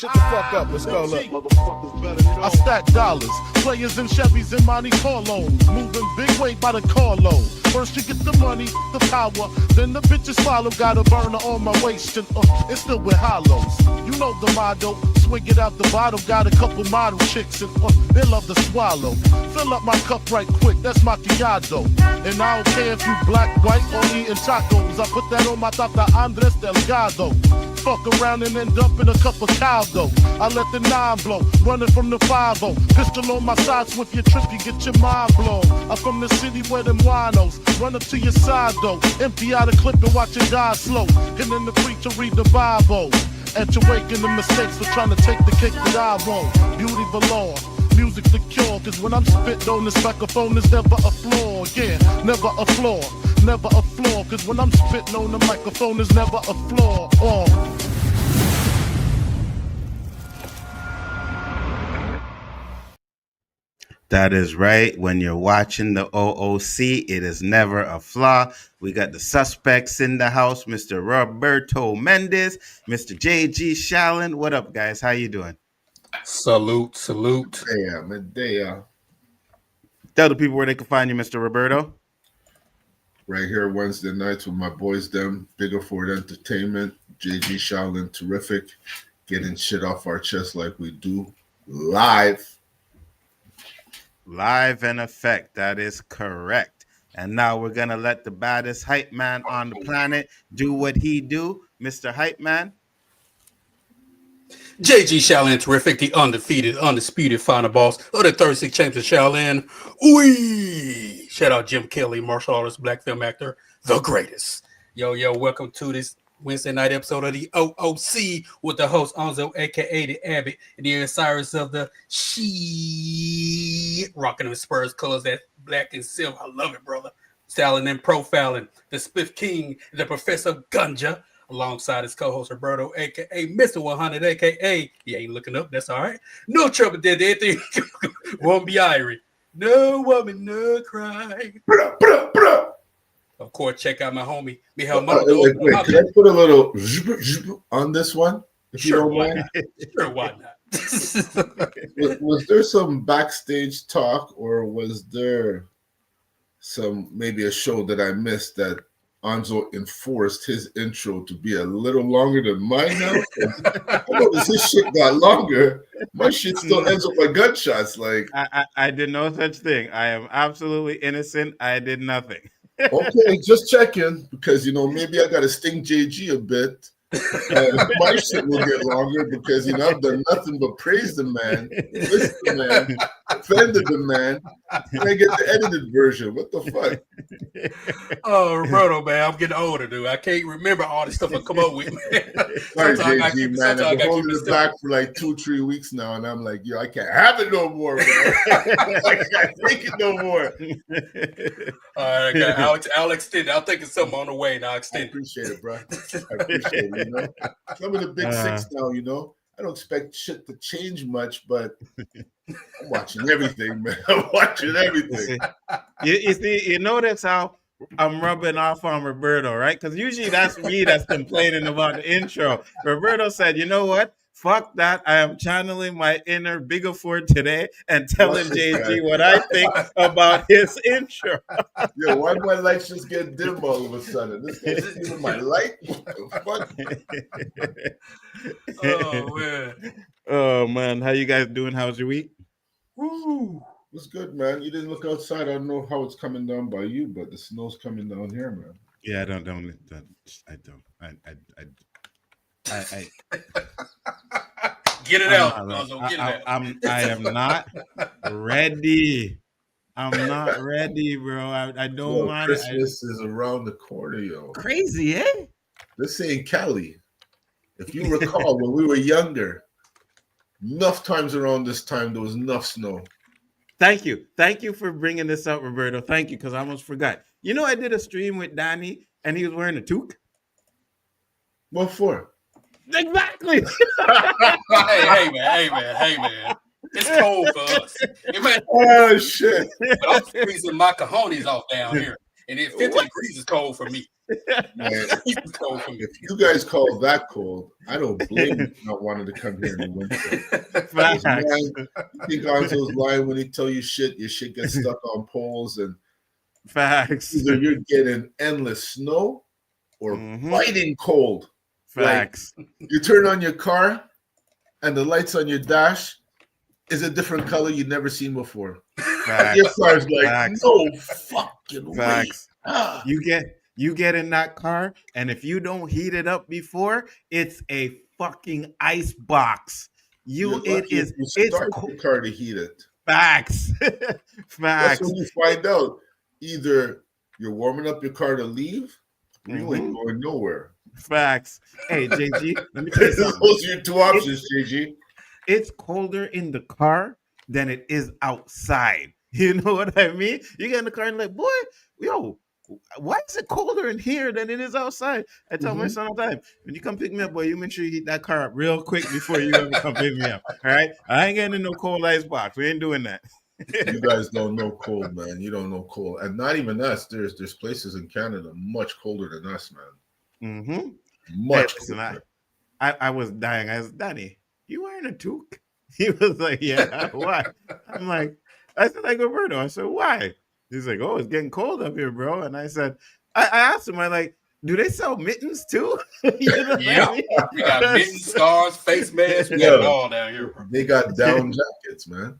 shut the fuck up. Let's go, look. I stack dollars, players and Chevys in Monte Carlos, moving big weight by the carload. First you get the money, the power, then the bitches follow. Got a burner on my waist and it's still with hollows. You know the motto, swig it out the bottle. Got a couple model chicks and they love to swallow. Fill up my cup right quick, that's macchiato. And I don't care if you black, white, or eating tacos. I put that on my Tata Andres Delgado. Fuck around and end up in a cup of caldo. I let the 9 blow, running from the 5-0. Pistol on my side, so if you trip, you get your mind blown. I'm from the city where them winos run up to your side though. Empty out a clip and watch it die slow. Hitting the preacher, read the Bible. At your waking the mistakes for trying to take the cake that I won't. Beauty velour, music the cure. Cause when I'm spitting on this microphone, there's never a flaw. Yeah, never a flaw. Never a flaw, cause when I'm spitting on the microphone, there's never a flaw. That is right. When you're watching the O.O.C, it is never a flaw. We got the suspects in the house, Mr. Roberto Mendez, Mr. J.G. Shallon. What up, guys? How you doing? Salute. Medea. Tell the people where they can find you, Mr. Roberto. Right here Wednesday nights with my boys, them, Bigger Ford Entertainment, JG Shaolin, terrific, getting shit off our chest like we do live. Live in effect. That is correct. And now we're going to let the baddest hype man on the planet do what he do. Mr. Hype Man. JG Shaolin, terrific, the undefeated, undisputed final boss of the 36 champs of Shaolin. Wee! Shout out Jim Kelly, martial artist, black film actor, the greatest. Yo, welcome to this Wednesday night episode of the O.O.C. with the host, Nzo, a.k.a. the Abbott, and the Osiris of the shit. Rocking the Spurs colors, that black and silver. I love it, brother. Styling and profiling. The Spiff King, the Professor Gunja, alongside his co-host Roberto, a.k.a. Mr. 100, a.k.a. He ain't looking up, that's all right. No trouble, did anything. Won't be Irie. No woman, no cry. Of course, check out my homie. Wait, can I put a little on this one? If Sure, you don't mind? Sure, why not? Was there some backstage talk, or was there maybe a show that I missed that Nzo enforced his intro to be a little longer than mine now? I noticed his shit got longer. My shit still ends up by gunshots. Like I did no such thing. I am absolutely innocent. I did nothing. Okay, just checking, because maybe I got to sting JG a bit. My shit will get longer because I've done nothing but praise the man, listen the man, offended the man, and I get the edited version. What the fuck? Oh, Roberto, man, I'm getting older, dude. I can't remember all the stuff I come up with. Sorry, JG, man. I've been holding it back for like 2-3 weeks now, and I'm like, yo, I can't have it no more, man. I can't take it no more. All right, I'll extend it. I'll think of something on the way, and I'll extend it. I appreciate it, bro. I appreciate it. Some of the big six now, I don't expect shit to change much, but I'm watching everything, man. I'm watching everything. You see, you notice how I'm rubbing off on Roberto, right? Because usually that's me that's complaining about the intro. Roberto said, you know what? Fuck that. I am channeling my inner Bigger Ford today and telling JG what I think about his intro. Yo, why do my lights just get dim all of a sudden? This guy's stealing my light? What the fuck? Oh, man. Oh, man. How you guys doing? How's your week? Woo. What's good, man? You didn't look outside. I don't know how it's coming down by you, but the snow's coming down here, man. Yeah, I don't. Get it out. I am not ready. I'm not ready, bro. I don't want it. Christmas is around the corner, yo. Crazy, eh? This ain't Cali. If you recall, when we were younger, enough times around this time, there was enough snow. Thank you. Thank you for bringing this up, Roberto. Thank you, because I almost forgot. I did a stream with Danny, and he was wearing a toque. What for? Exactly. Hey, man. It's cold for us. Oh, shit. But I'm freezing my cojones off down here. And then 50 degrees is cold for me. Man, He was cold for me. if you guys call that cold, I don't blame you for not wanting to come here in the winter. Because, man, you think Anzo's lying when he tell you shit, your shit gets stuck on poles, and Facts. either you're getting endless snow or biting cold. Facts. Like, you turn on your car and the lights on your dash is a different color you've never seen before. Facts. Your car's like, Facts. no fucking Facts. way. Ah. You get in that car, and if you don't heat it up before, it's a fucking ice box. It's start your car to heat it. Facts. Facts. That's when you find out either you're warming up your car to leave, or you ain't going nowhere. Facts. Hey, JG, let me tell you something. Those are your two options, JG. It's colder in the car than it is outside. You know what I mean? You get in the car and like, boy, yo, why is it colder in here than it is outside? I tell my son all the time, when you come pick me up, boy, you make sure you heat that car up real quick before you ever come pick me up. All right? I ain't getting in no cold ice box. We ain't doing that. You guys don't know cold, man. You don't know cold. And not even us. There's places in Canada much colder than us, man. Much colder. I was dying. I was, Danny, you wearing a toque? He was like, yeah, why? I'm like, I said, like, Roberto. I said, why? He's like, oh, it's getting cold up here, bro. And I said, I asked him, I'm like, do they sell mittens too? You know yeah, we got mittens, scarves, face masks, we got it all down here. Bro. They got down jackets, man.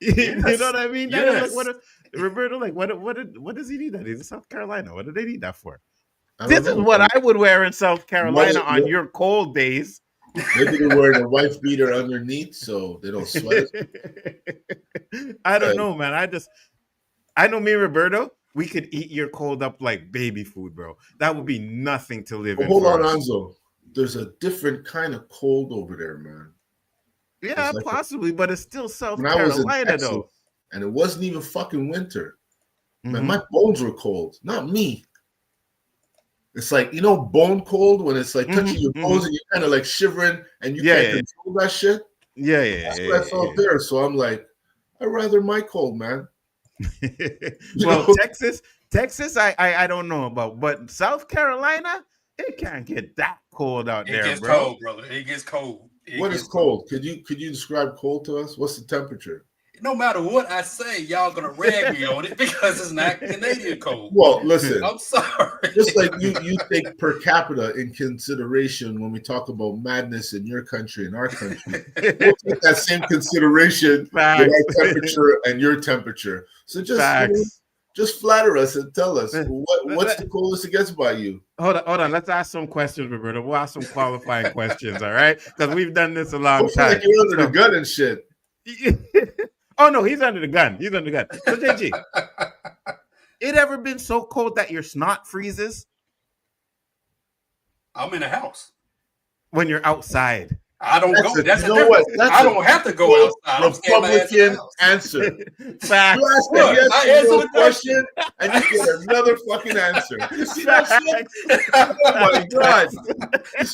You know what I mean? Yes. Like, Roberto, like, what does he need that? He's in South Carolina. What do they need that for? I This don't is know. what I would wear in South Carolina on your cold days. Maybe they're wearing a wife beater underneath so they don't sweat. I don't know, man. I know me and Roberto, we could eat your cold up like baby food, bro. That would be nothing to live in. Hold on, Nzo. There's a different kind of cold over there, man. Yeah, like possibly, but it's still South when I was in Carolina, Texas, though. and it wasn't even fucking winter. Man, my bones were cold, not me. It's like, you know, bone cold when it's like touching your bones and you're kind of like shivering and you can't control that shit. That's what I felt there. So I'm like, I'd rather my cold, man. Well, Texas, I don't know about, but South Carolina, it can't get that cold out there, bro. It gets cold, brother. It gets cold. What is cold? Could you describe cold to us? What's the temperature? No matter what I say, y'all gonna rag me on it because it's not Canadian cold. Well, listen, I'm sorry. Just like you take per capita in consideration when we talk about madness in your country and our country, we'll take that same consideration with our temperature and your temperature. So just flatter us and tell us what's the coldest it gets by you. Hold on. Let's ask some questions, Roberto. We'll ask some qualifying questions, all right? Because we've done this a long time. Like you're under the gun and shit. Oh no, he's under the gun. So JG, it ever been so cold that your snot freezes? I'm in the house. When you're outside. I don't go. That's you know what? I don't have to go outside. Republican answer. Facts. You ask a yes or no question, and you get another fucking answer. You see that shit? Oh my god!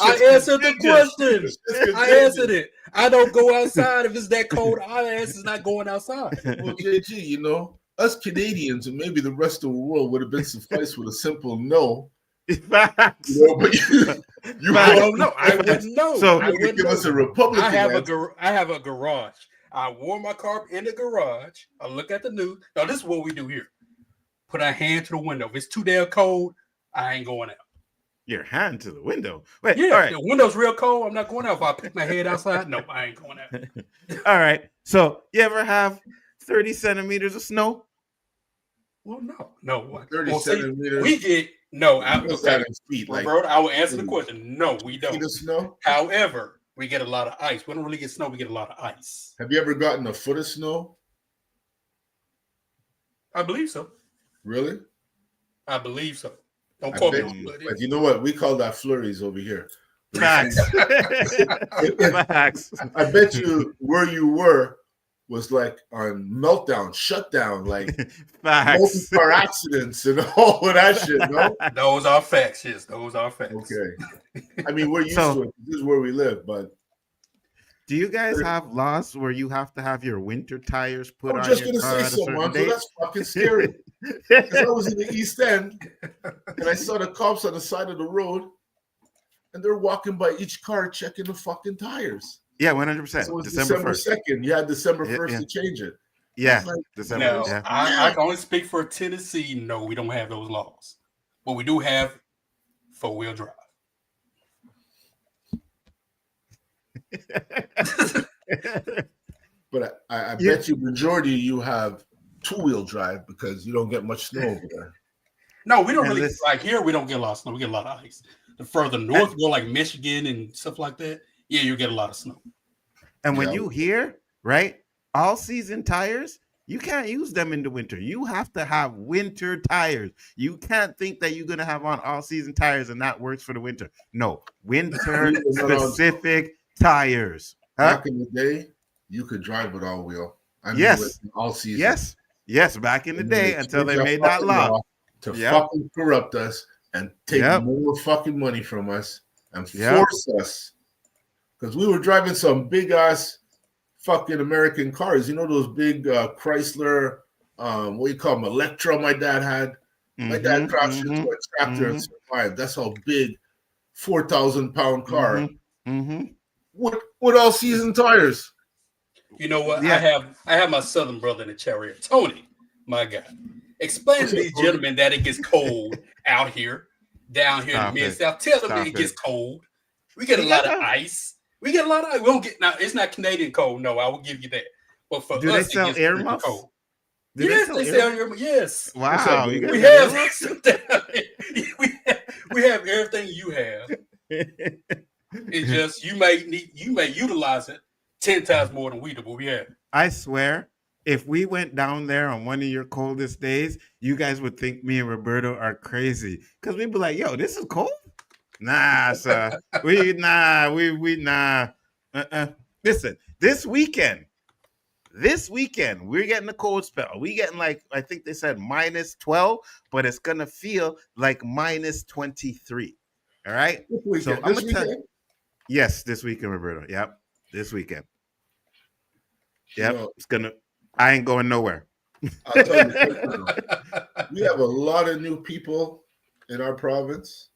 I answered the question. I answered it. I don't go outside if it's that cold. Our ass is not going outside. Well, JG, you know, us Canadians and maybe the rest of the world would have been sufficed with a simple no. Facts. You know, but you don't know. I wouldn't know. So I wouldn't give know. us a Republican. I have a garage. I warm my car in the garage. I look at the news. Now, this is what we do here. Put our hand to the window. If it's too damn cold, I ain't going out. Your hand to the window. Wait, yeah, all right. The window's real cold. I'm not going out. If I pick my head outside, no, I ain't going out. All right. So you ever have 30 centimeters of snow? Well, no. 30 centimeters. We get no. Feet, like, Roberto, I will answer the question. No, we don't. Feet of snow. However, we get a lot of ice. We don't really get snow. We get a lot of ice. Have you ever gotten a foot of snow? I believe so. Really? I believe so. Don't quote me on it. But you know what? We call that flurries over here. Facts. Facts. I bet you where you were was like on meltdown, shutdown, like multi-car accidents and all of that shit, no? Those are facts, yes. Those are facts. Okay. I mean, we're used to it. This is where we live, but do you guys have laws where you have to have your winter tires put on your car? I'm just going to say something, so that's fucking scary. Because I was in the East End and I saw the cops on the side of the road and they're walking by each car checking the fucking tires. Yeah, 100%. So it was December 1st. 2nd. You had December 1st Yeah. to change it. Yeah, Like, December. Now, Yeah. I can only speak for Tennessee. No, we don't have those laws. But we do have four-wheel drive. But I bet you majority you have two-wheel drive because you don't get much snow over there. No, we don't really like here. We don't get a lot of snow. We get a lot of ice. The further north you go, like Michigan and stuff like that, yeah, you get a lot of snow. And when you hear, right, all season tires, you can't use them in the winter. You have to have winter tires. You can't think that you're going to have on all season tires and that works for the winter. No, winter specific tires. Huh? Back in the day, you could drive with all wheel. I mean, Yes. all season. Yes, back in the day until they made that law. To fucking corrupt us and take more fucking money from us and force us. Because we were driving some big ass fucking American cars. You know those big Chrysler, what do you call them, Electra my dad had? My dad crashed into a tractor and survived. That's how big 4,000-pound car with all season tires. You know what? I have my southern brother in the chariot, Tony, my guy. Explain to these gentlemen that it gets cold out here, down here in the Mid-South. Tell them that it gets cold. We get a lot of ice. We get a lot of ice. We don't get, now, it's not Canadian cold. No, I will give you that. But for do us, they sell air muffs? Cold. Yes, they sell air muffs. Yes. Wow. We have everything you have. It's just you may utilize it 10 times more than we do, but we have. I swear, if we went down there on one of your coldest days, you guys would think me and Roberto are crazy. Because we'd be like, yo, this is cold? Nah, sir. Nah. Listen, this weekend, we're getting a cold spell. We getting like, I think they said -12, but it's going to feel like -23. All right? So I'm going to tell you. Yes, this weekend, Roberto. Yep, this weekend. Yep, it's going to. I ain't going nowhere. I'll tell you, we have a lot of new people in our province,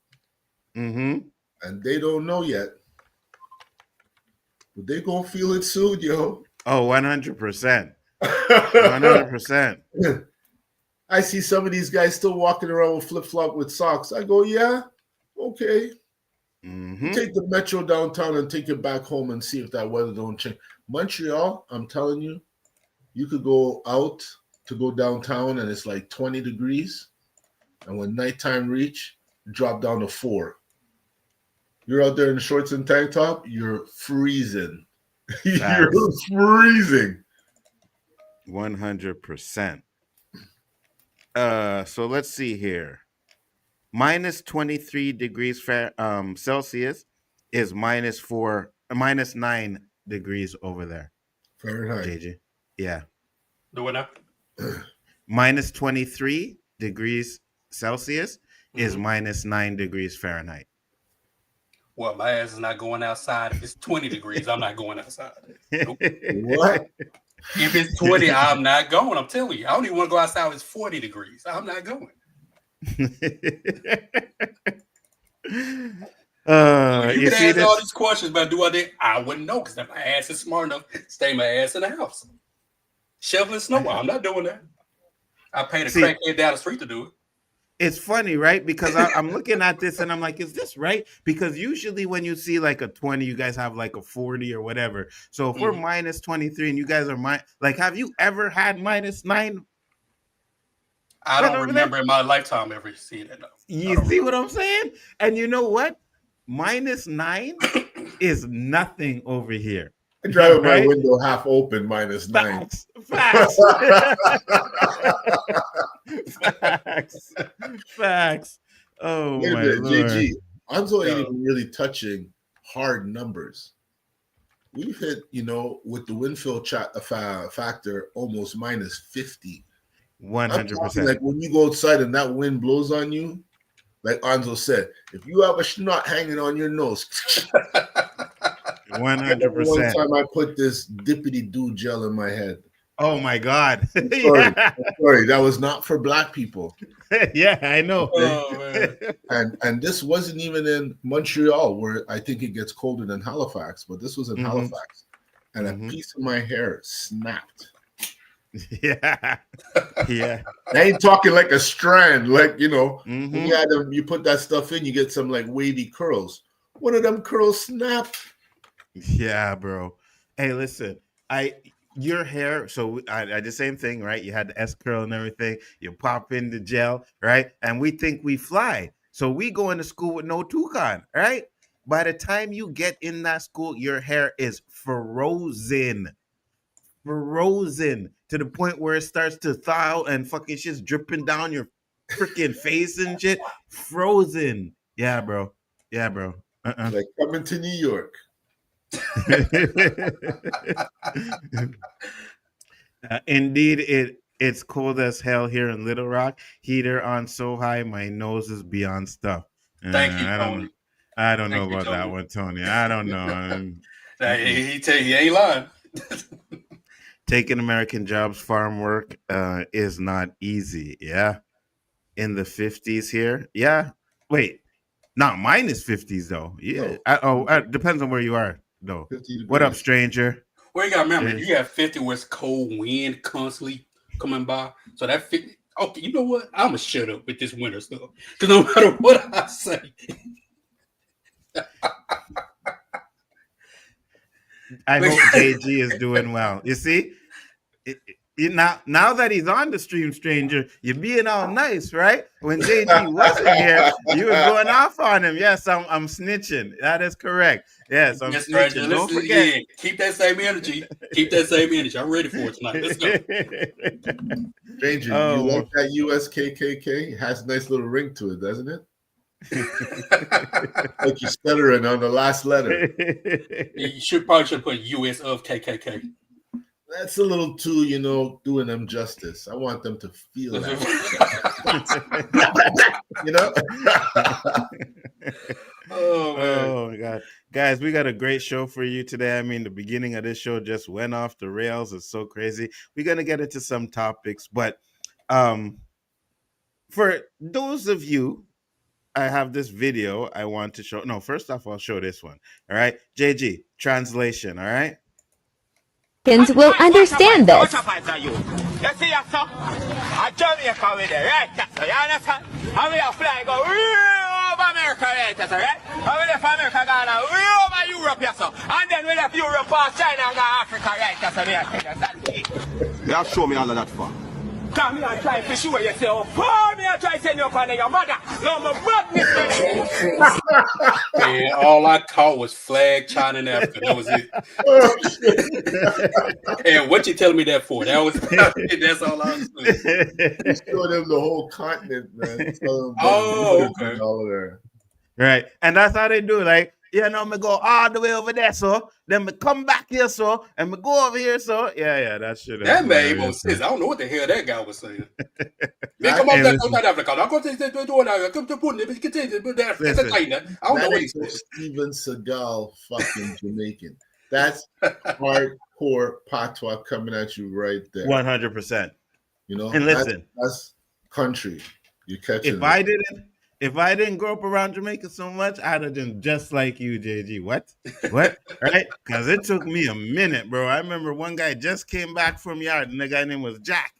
and they don't know yet, but they gonna feel it soon, yo. Oh, 100%. 100%. I see some of these guys still walking around with flip-flop with socks. I go, yeah, okay. Take the metro downtown and take it back home and see if that weather don't change. Montreal, I'm telling you, you could go out to go downtown and it's like 20 degrees. And when nighttime reach, drop down to 4. You're out there in shorts and tank top, you're freezing. You're freezing. 100%. So let's see here. -23 degrees Celsius is -9 degrees over there. Fahrenheit. JJ. Yeah. Do it now. -23 degrees Celsius is -9 degrees Fahrenheit. Well, my ass is not going outside. If it's 20 degrees, I'm not going outside. Nope. What? If it's 20, I'm not going. I'm telling you. I don't even want to go outside if it's 40 degrees. I'm not going. You You can see ask this? all these questions, but do I think I wouldn't know because if my ass is smart enough, stay my ass in the house. Shoveling snow, I'm not doing that. I paid a crackhead down the street to do it. It's funny, right? Because I'm looking at this and I'm like, is this right? Because usually when you see like a 20, you guys have like a 40 or whatever. So if we're -23 and you guys are like, have you ever had -9? I don't remember in my lifetime ever seeing that. No. You see what I'm saying? And you know what? -9 is nothing over here. I drive with my window half open, -9. Facts. Oh, wait a my minute, Lord. JG. Nzo ain't even really touching hard numbers. We've hit, with the wind fill factor, almost -50. 100%. Like when you go outside and that wind blows on you, like Nzo said, if you have a snot hanging on your nose, 100%. One time I put this dippity-doo gel in my head. Oh my God. I'm sorry. I'm sorry. That was not for black people. Yeah, I know. Oh, man. And this wasn't even in Montreal, where I think it gets colder than Halifax, but this was in Halifax. And a piece of my hair snapped. Yeah. Yeah. I ain't talking like a strand, like, you know, when you had them, you put that stuff in, you get some like wavy curls. One of them curls snapped. Yeah, bro. Hey, listen, your hair, so I did the same thing, right? You had the S curl and everything. You pop in the gel, right? And we think we fly. So we go into school with no toucan, right? By the time you get in that school, your hair is frozen to the point where it starts to thaw out and fucking shit's dripping down your freaking face and shit. Frozen. Yeah, bro. Yeah, bro. Like coming to New York. Indeed, it's cold as hell here in Little Rock. Heater on so high, my nose is beyond stuff. Thank you, Tony. I don't know about that one, Tony. I don't know. He tell you he ain't lying. Taking American jobs, farm work is not easy. Yeah. In the 50s here. Yeah. Wait. Not minus 50s though. Yeah. Depends on where you are though. What up, stranger? Well, you gotta remember, you got 50 where it's cold wind constantly coming by. So that 50. Okay, you know what? I'm gonna shut up with this winter stuff. Because no matter what I say. I hope JG is doing well. You see? Now that he's on the stream, stranger, you're being all nice, right? When JG wasn't here, you were going off on him. Yes, I'm snitching. That is correct. Yes, I'm snitching. Don't forget. Yeah, keep that same energy. Keep that same energy. I'm ready for it tonight. Let's go. Stranger, you like that USKKK? It has a nice little ring to it, doesn't it? Like you're stuttering on the last letter. You probably should put US of KKK. That's a little too, doing them justice. I want them to feel that. Oh my God. Guys, we got a great show for you today. I mean, the beginning of this show just went off the rails. It's so crazy. We're going to get into some topics, but for those of you, I have this video I want to show. No, first off, I'll show this one. All right. JG, translation. All right. Will understand this. You see, so a Jamaica with it, right? So you understand? And we are flying go over America, right? So, right? And we left America gone over Europe, yes, so. And then we left Europe past China and go Africa, right? So we are taking that. You have show me all of that for. Come here and try to show you yourself. Oh, me and try to send you up on your mother. No, my badness. And all I caught was flag China and Africa. That was it. And what you telling me that for? That's all I understood. You show them the whole continent, man. Okay. All there. Right. And that's how they do. Like, me go all the way over there, so then me come back here, so and me go over here, so yeah, that shit. That made more sense. I don't know what the hell that guy was saying. Man, come on, South Africa. I'm going to do it. I don't know what he's saying. Steven Seagal, fucking Jamaican. That's hardcore patois coming at you right there. 100%. And listen, that's country. You catch it. If I didn't grow up around Jamaica so much, I'd have been just like you, JG. What? Right? Because it took me a minute, bro. I remember one guy just came back from yard, and the guy name was Jack.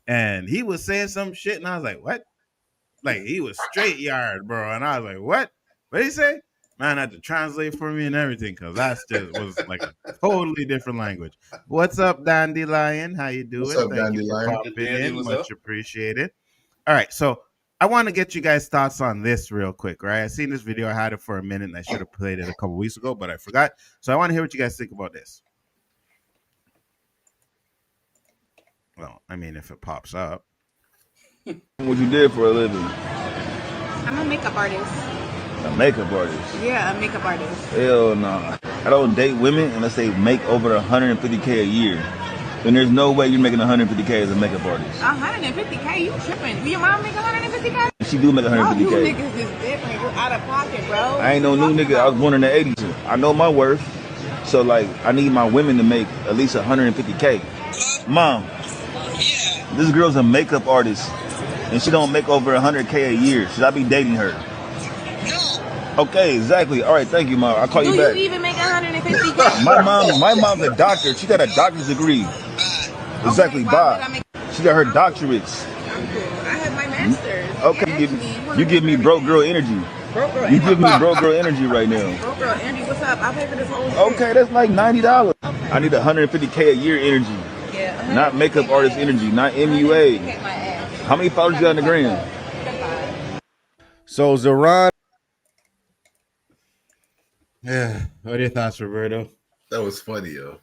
And he was saying some shit, and I was like, what? Like, he was straight yard, bro. And I was like, what? What did he say? Man, I had to translate for me and everything, because that just was like a totally different language. What's up, Dandelion? How you doing? What's up, Dandelion? Much appreciated. All right, so I want to get you guys' thoughts on this real quick, right? I seen this video. I had it for a minute, and I should have played it a couple weeks ago, but I forgot. So I want to hear what you guys think about this. Well, I mean, if it pops up. What you did for a living? I'm a makeup artist. A makeup artist? Yeah, a makeup artist. Hell no. I don't date women unless they make over $150K a year. And there's no way you're making $150K as a makeup artist. $150K? You tripping? Do your mom make $150K? She do make $150K. You niggas is different. You're out of pocket, bro. I ain't no new nigga. I was born in the 80s. I know my worth. So, like, I need my women to make at least $150K. Mom, this girl's a makeup artist, and she don't make over 100K a year. Should I be dating her? No. Okay, exactly. All right, thank you, Mom. I'll call you back. Do you even make 150K? My mom's a doctor. She got a doctor's degree. Exactly, bye. She got her doctorates. I'm cool. I have my master's. Okay, you give me broke girl energy. You give me broke girl energy right now. Broke girl energy, what's up? I'll pay for this whole shit. Okay, that's like $90. I need 150K a year energy. Yeah, not makeup artist energy, not MUA. How many followers you got on the gram? So Zoran. Yeah. What are your thoughts, Roberto? That was funny, yo.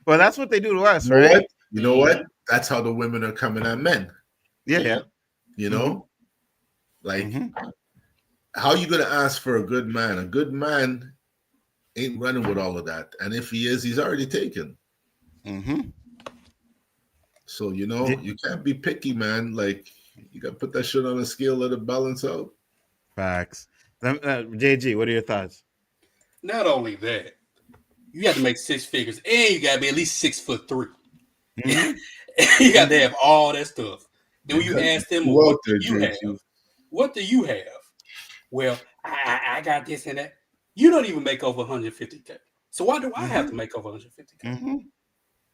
Well, that's what they do to us, You know right? what? You know what? That's how the women are coming at men. Yeah. You know? Like, how you gonna ask for a good man? A good man ain't running with all of that. And if he is, he's already taken. So, you know, you can't be picky, man. Like, you gotta put that shit on a scale, let it balance out. Facts. JG, what are your thoughts? Not only that, you have to make 6 figures, and you gotta be at least 6'3". You got to have all that stuff. Then when you ask them, what do you have? What do you have? Well, I got this and that. You don't even make over 150K. So why do I have to make over 150K?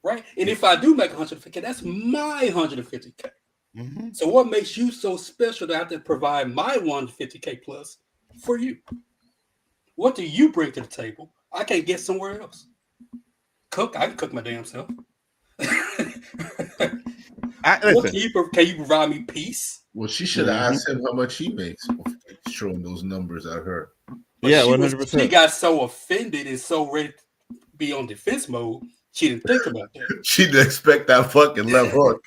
Right? And if I do make 150K, that's my 150K. So what makes you so special to have to provide my 150K plus for you? What do you bring to the table? I can't get somewhere else. Cook, I can cook my damn self. Can you provide me peace? Well, she should have asked him how much he makes, showing those numbers at her. But yeah, 100%. She got so offended and so ready to be on defense mode, she didn't think about that. She didn't expect that fucking left hook.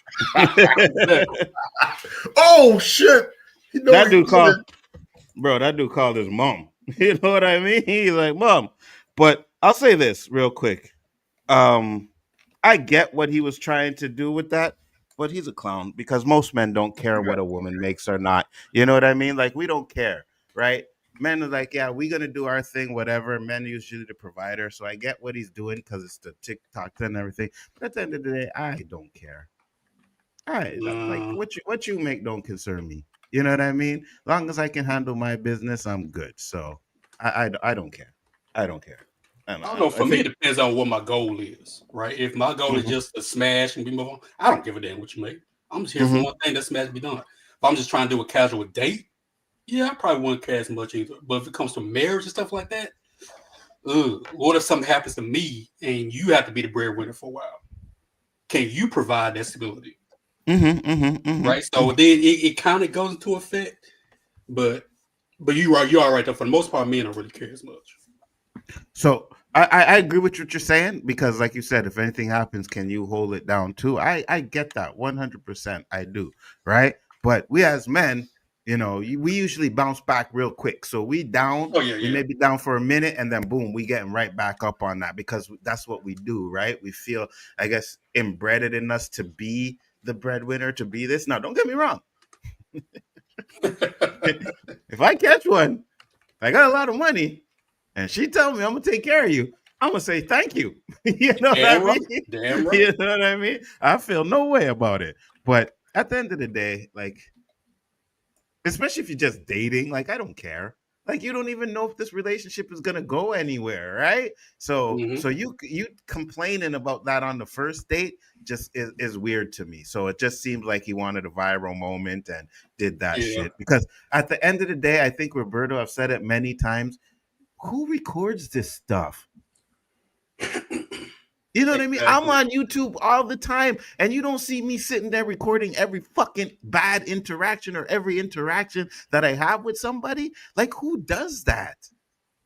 Oh shit! That dude called his mom. You know what I mean? He's like, Mom. But I'll say this real quick. I get what he was trying to do with that, but he's a clown because most men don't care what a woman makes or not. You know what I mean? Like, we don't care, right? Men are like, yeah, we're going to do our thing, whatever. Men are usually the provider. So I get what he's doing because it's the TikTok and everything. But at the end of the day, I don't care. Like what you make don't concern me. You know what I mean? As long as I can handle my business, I'm good. So I don't care. I don't care. I don't know. For me, it depends on what my goal is, right? If my goal is just to smash and be move on, I don't give a damn what you make. I'm just here for one thing, that smash be done. If I'm just trying to do a casual date, yeah, I probably wouldn't care as much either. But if it comes to marriage and stuff like that, what if something happens to me and you have to be the breadwinner for a while? Can you provide that stability? Right. So then it kind of goes into effect, but you are right though. For the most part, men don't really care as much. So I agree with what you're saying because, like you said, if anything happens, can you hold it down too? I get that 100%. I do, right? But we as men, you know, we usually bounce back real quick. So we down, we may be down for a minute, and then boom, we getting right back up on that because that's what we do, right? We feel, I guess, embedded in us to be the breadwinner, to be this. Now, don't get me wrong. If I catch one, I got a lot of money, and she tell me I'm gonna take care of you, I'm gonna say thank you. You know what I mean? Damn right. You know what I mean? I feel no way about it. But at the end of the day, like, especially if you're just dating, like, I don't care. Like, you don't even know if this relationship is gonna go anywhere, right? So you complaining about that on the first date just is weird to me. So it just seems like he wanted a viral moment and did that shit. Because at the end of the day, I think, Roberto, I've said it many times, who records this stuff? You know what I mean? I'm on YouTube all the time, and you don't see me sitting there recording every fucking bad interaction or every interaction that I have with somebody. Like, who does that?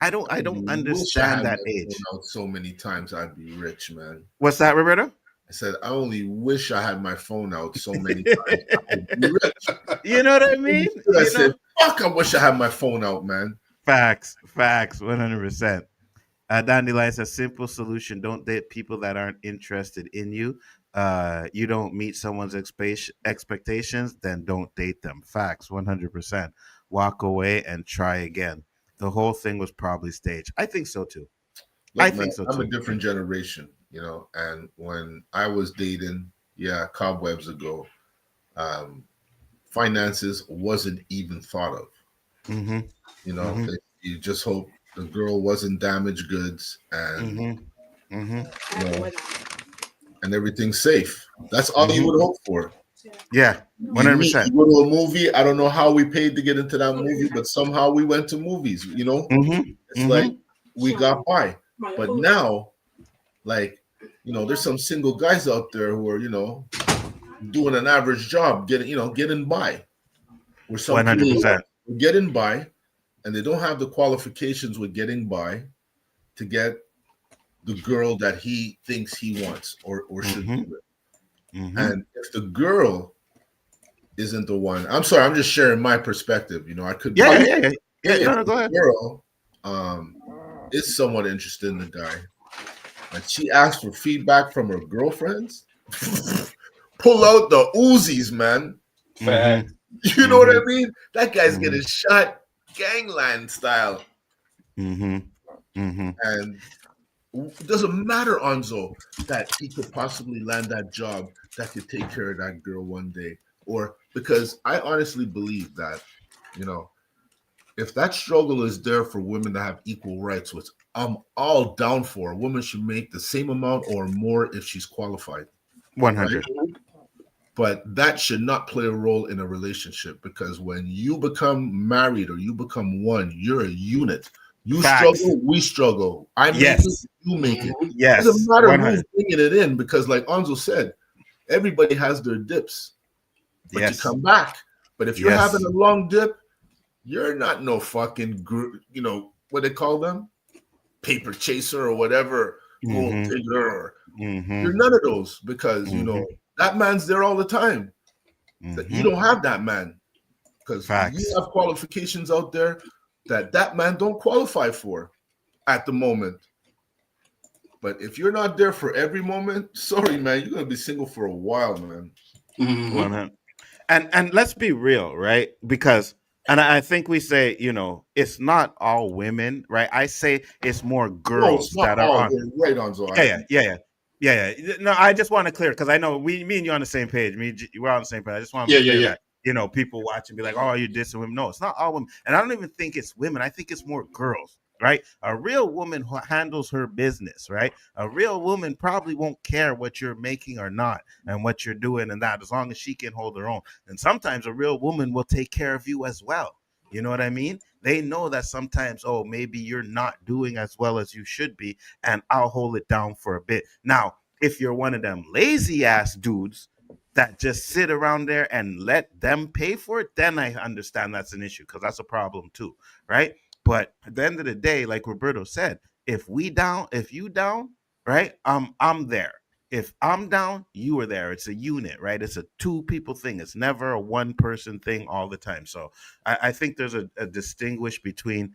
I don't understand that age. So many times I'd be rich, man. What's that, Roberto? I said, I only wish I had my phone out so many times. I'd be rich. You know what I mean? I said, fuck, I wish I had my phone out, man. Facts, 100%. Dandelion says, simple solution. Don't date people that aren't interested in you. You don't meet someone's expectations, then don't date them. Facts, 100%. Walk away and try again. The whole thing was probably staged. I think so too. Look, I think so too. I'm a different generation. And when I was dating, cobwebs ago, finances wasn't even thought of. Mm-hmm. You just hope the girl wasn't damaged goods, and and everything's safe. That's all you would hope for. Yeah, 100%. You go to a movie. I don't know how we paid to get into that movie, but somehow we went to movies. It's like we got by. But now, like, there's some single guys out there who are, doing an average job, getting by. Where some 100%. people getting by, and they don't have the qualifications with getting by to get the girl that he thinks he wants or should be with. And if the girl isn't the one, I'm sorry, I'm just sharing my perspective. I could Yeah. No, go ahead. Girl is somewhat interested in the guy, and she asks for feedback from her girlfriends. Pull out the Uzis, man. You know what I mean? That guy's getting shot gangland style. And it doesn't matter, Nzo, that he could possibly land that job that could take care of that girl one day. Or because I honestly believe that, if that struggle is there for women to have equal rights, which I'm all down for, a woman should make the same amount or more if she's qualified. 100. Right? But that should not play a role in a relationship, because when you become married or you become one, you're a unit. You struggle, we struggle. I make it, you make it. Yes. It doesn't matter 100. who's bringing it in, because like Nzo said, everybody has their dips. But you come back. But if you're having a long dip, you're not no fucking, what they call them? Paper chaser or whatever. Gold digger. You're none of those, because, that man's there all the time. You don't have that man, because you have qualifications out there that man don't qualify for at the moment. But if you're not there for every moment, sorry, man, you're going to be single for a while, man. And let's be real, right? Because, and I think we say, it's not all women, right? I say it's more girls that are on. Right, Nzo. Yeah. No, I just want to clear, because I know me and you on the same page. We're on the same page. I just want to clear that. People watching be like, oh, you're dissing women. No, it's not all women. And I don't even think it's women. I think it's more girls, right? A real woman who handles her business, right? A real woman probably won't care what you're making or not and what you're doing and that, as long as she can hold her own. And sometimes a real woman will take care of you as well. You know what I mean? They know that sometimes, maybe you're not doing as well as you should be, and I'll hold it down for a bit. Now, if you're one of them lazy ass dudes that just sit around there and let them pay for it, then I understand that's an issue, because that's a problem too, right? But at the end of the day, like Roberto said, if you down, right? I'm there. If I'm down, you are there. It's a unit, right? It's a two people thing. It's never a one person thing all the time. So I think there's a distinguish between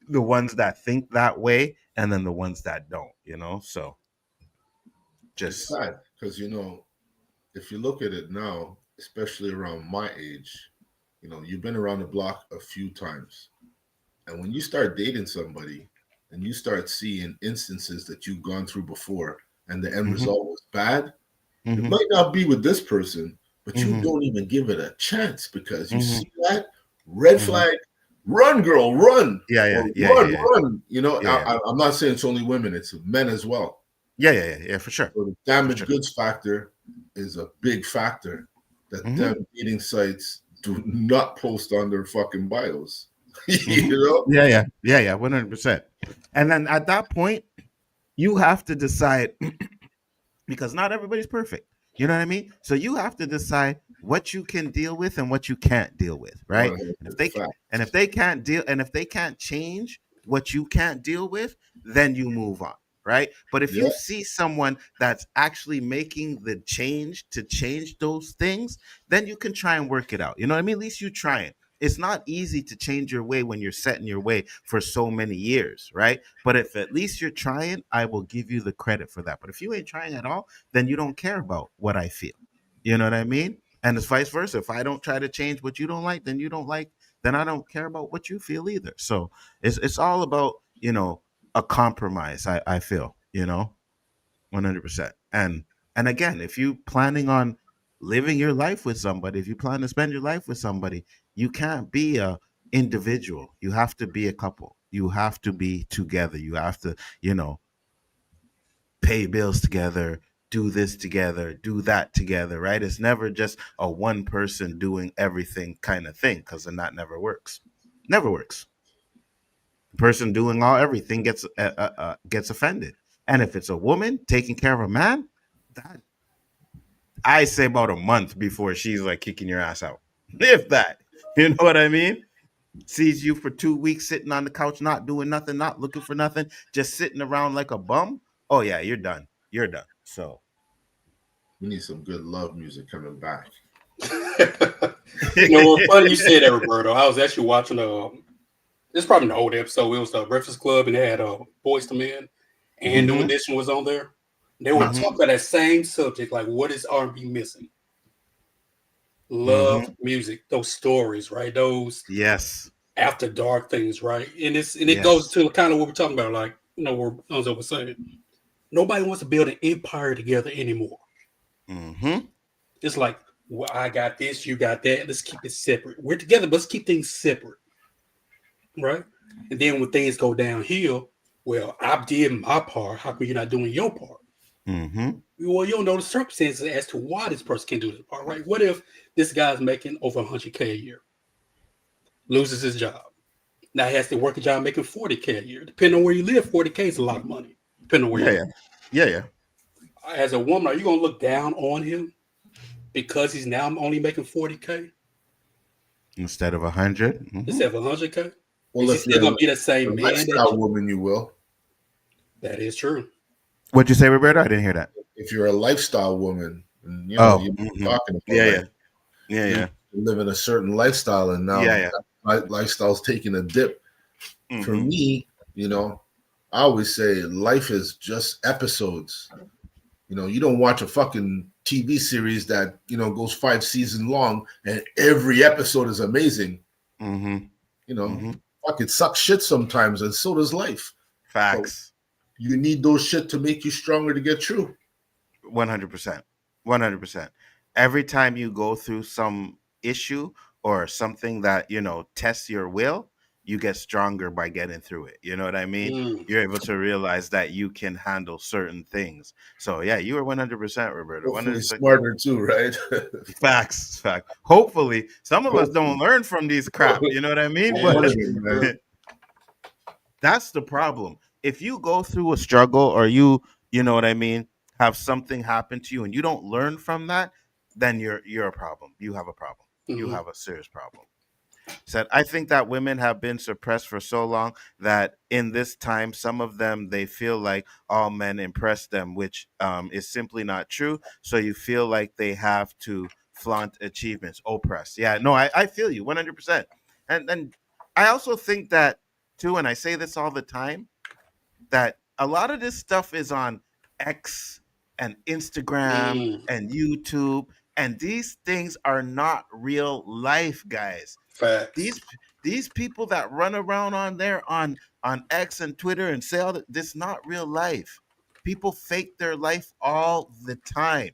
the ones that think that way and then the ones that don't, so just it's sad, because if you look at it now, especially around my age, you've been around the block a few times, and when you start dating somebody and you start seeing instances that you've gone through before and the end result was bad, it might not be with this person, but you don't even give it a chance, because you see that red flag, run, girl, run. Run. I'm not saying it's only women, it's men as well. Yeah, for sure. So the damaged goods factor is a big factor that them dating sites do not post on their fucking bios. Yeah, 100%. And then at that point, you have to decide, because not everybody's perfect. You know what I mean? So you have to decide what you can deal with and what you can't deal with, right? And if they can't change what you can't deal with, then you move on. Right. But if you see someone that's actually making the change to change those things, then you can try and work it out. You know what I mean? At least you try it. It's not easy to change your way when you're set in your way for so many years. Right. But if at least you're trying, I will give you the credit for that. But if you ain't trying at all, then you don't care about what I feel. You know what I mean? And it's vice versa. If I don't try to change what you don't like, then you don't like, then I don't care about what you feel either. So it's all about, a compromise, I feel, 100%. And again, if you planning on living your life with somebody, if you plan to spend your life with somebody, you can't be a individual. You have to be a couple. You have to be together. You have to, pay bills together, do this together, do that together, right? It's never just a one person doing everything kind of thing, because then that never works. Never works. The person doing all everything gets offended. And if it's a woman taking care of a man, that I say about a month before she's like kicking your ass out. If that, you know what I mean? Sees you for 2 weeks sitting on the couch, not doing nothing, not looking for nothing, just sitting around like a bum. Oh yeah, you're done. You're done. So We need some good love music coming back. What's funny you said that, Roberto. I was actually watching it's probably an old episode. It was the Breakfast Club, and they had Boyz II Men, and New Edition was on there. They were talking about that same subject, like what is R&B missing? Love music, those stories, right? Those after dark things, right? And it goes to kind of what we're talking about, like what Nzo was saying. Nobody wants to build an empire together anymore. It's like, well, I got this, you got that. Let's keep it separate. We're together, but let's keep things separate, right? And then when things go downhill, well, I did my part. How come you're not doing your part? Well, you don't know the circumstances as to why this person can do this part, right? What if this guy's making over 100K a year, loses his job? Now he has to work a job making 40K a year. Depending on where you live, 40K is a lot of money. Depending on where you live. Yeah. As a woman, are you going to look down on him because he's now only making 40K? Instead of 100? Instead of 100K? Well, is he still going to be the same man? Lifestyle woman, you will. That is true. What'd you say, Roberto? I didn't hear that. If you're a lifestyle woman, and you're talking about you live in a certain lifestyle, and now that lifestyle's taking a dip. For me, I always say life is just episodes. You don't watch a fucking TV series that goes 5 seasons long and every episode is amazing. Fuck, it sucks shit sometimes, and so does life. Facts. So you need those shit to make you stronger to get through. 100%. 100%. Every time you go through some issue or something that, tests your will, you get stronger by getting through it. You know what I mean? You're able to realize that you can handle certain things. So yeah, you are 100%, Roberto. Hopefully smarter too, right? Facts. Hopefully, some of us don't learn from these crap. You know what I mean? But that's the problem. If you go through a struggle or you know what I mean, have something happen to you and you don't learn from that, then you're a problem. You have a problem. You have a serious problem. Said, I think that women have been suppressed for so long that in this time, some of them, they feel like all men impress them, which is simply not true. So you feel like they have to flaunt achievements, oppress. Yeah, no, I feel you 100%. And I also think that too, and I say this all the time, that a lot of this stuff is on X and Instagram and YouTube, and these things are not real life, guys. Facts. These people that run around on there on X and Twitter and say all that, this is not real life. People fake their life all the time.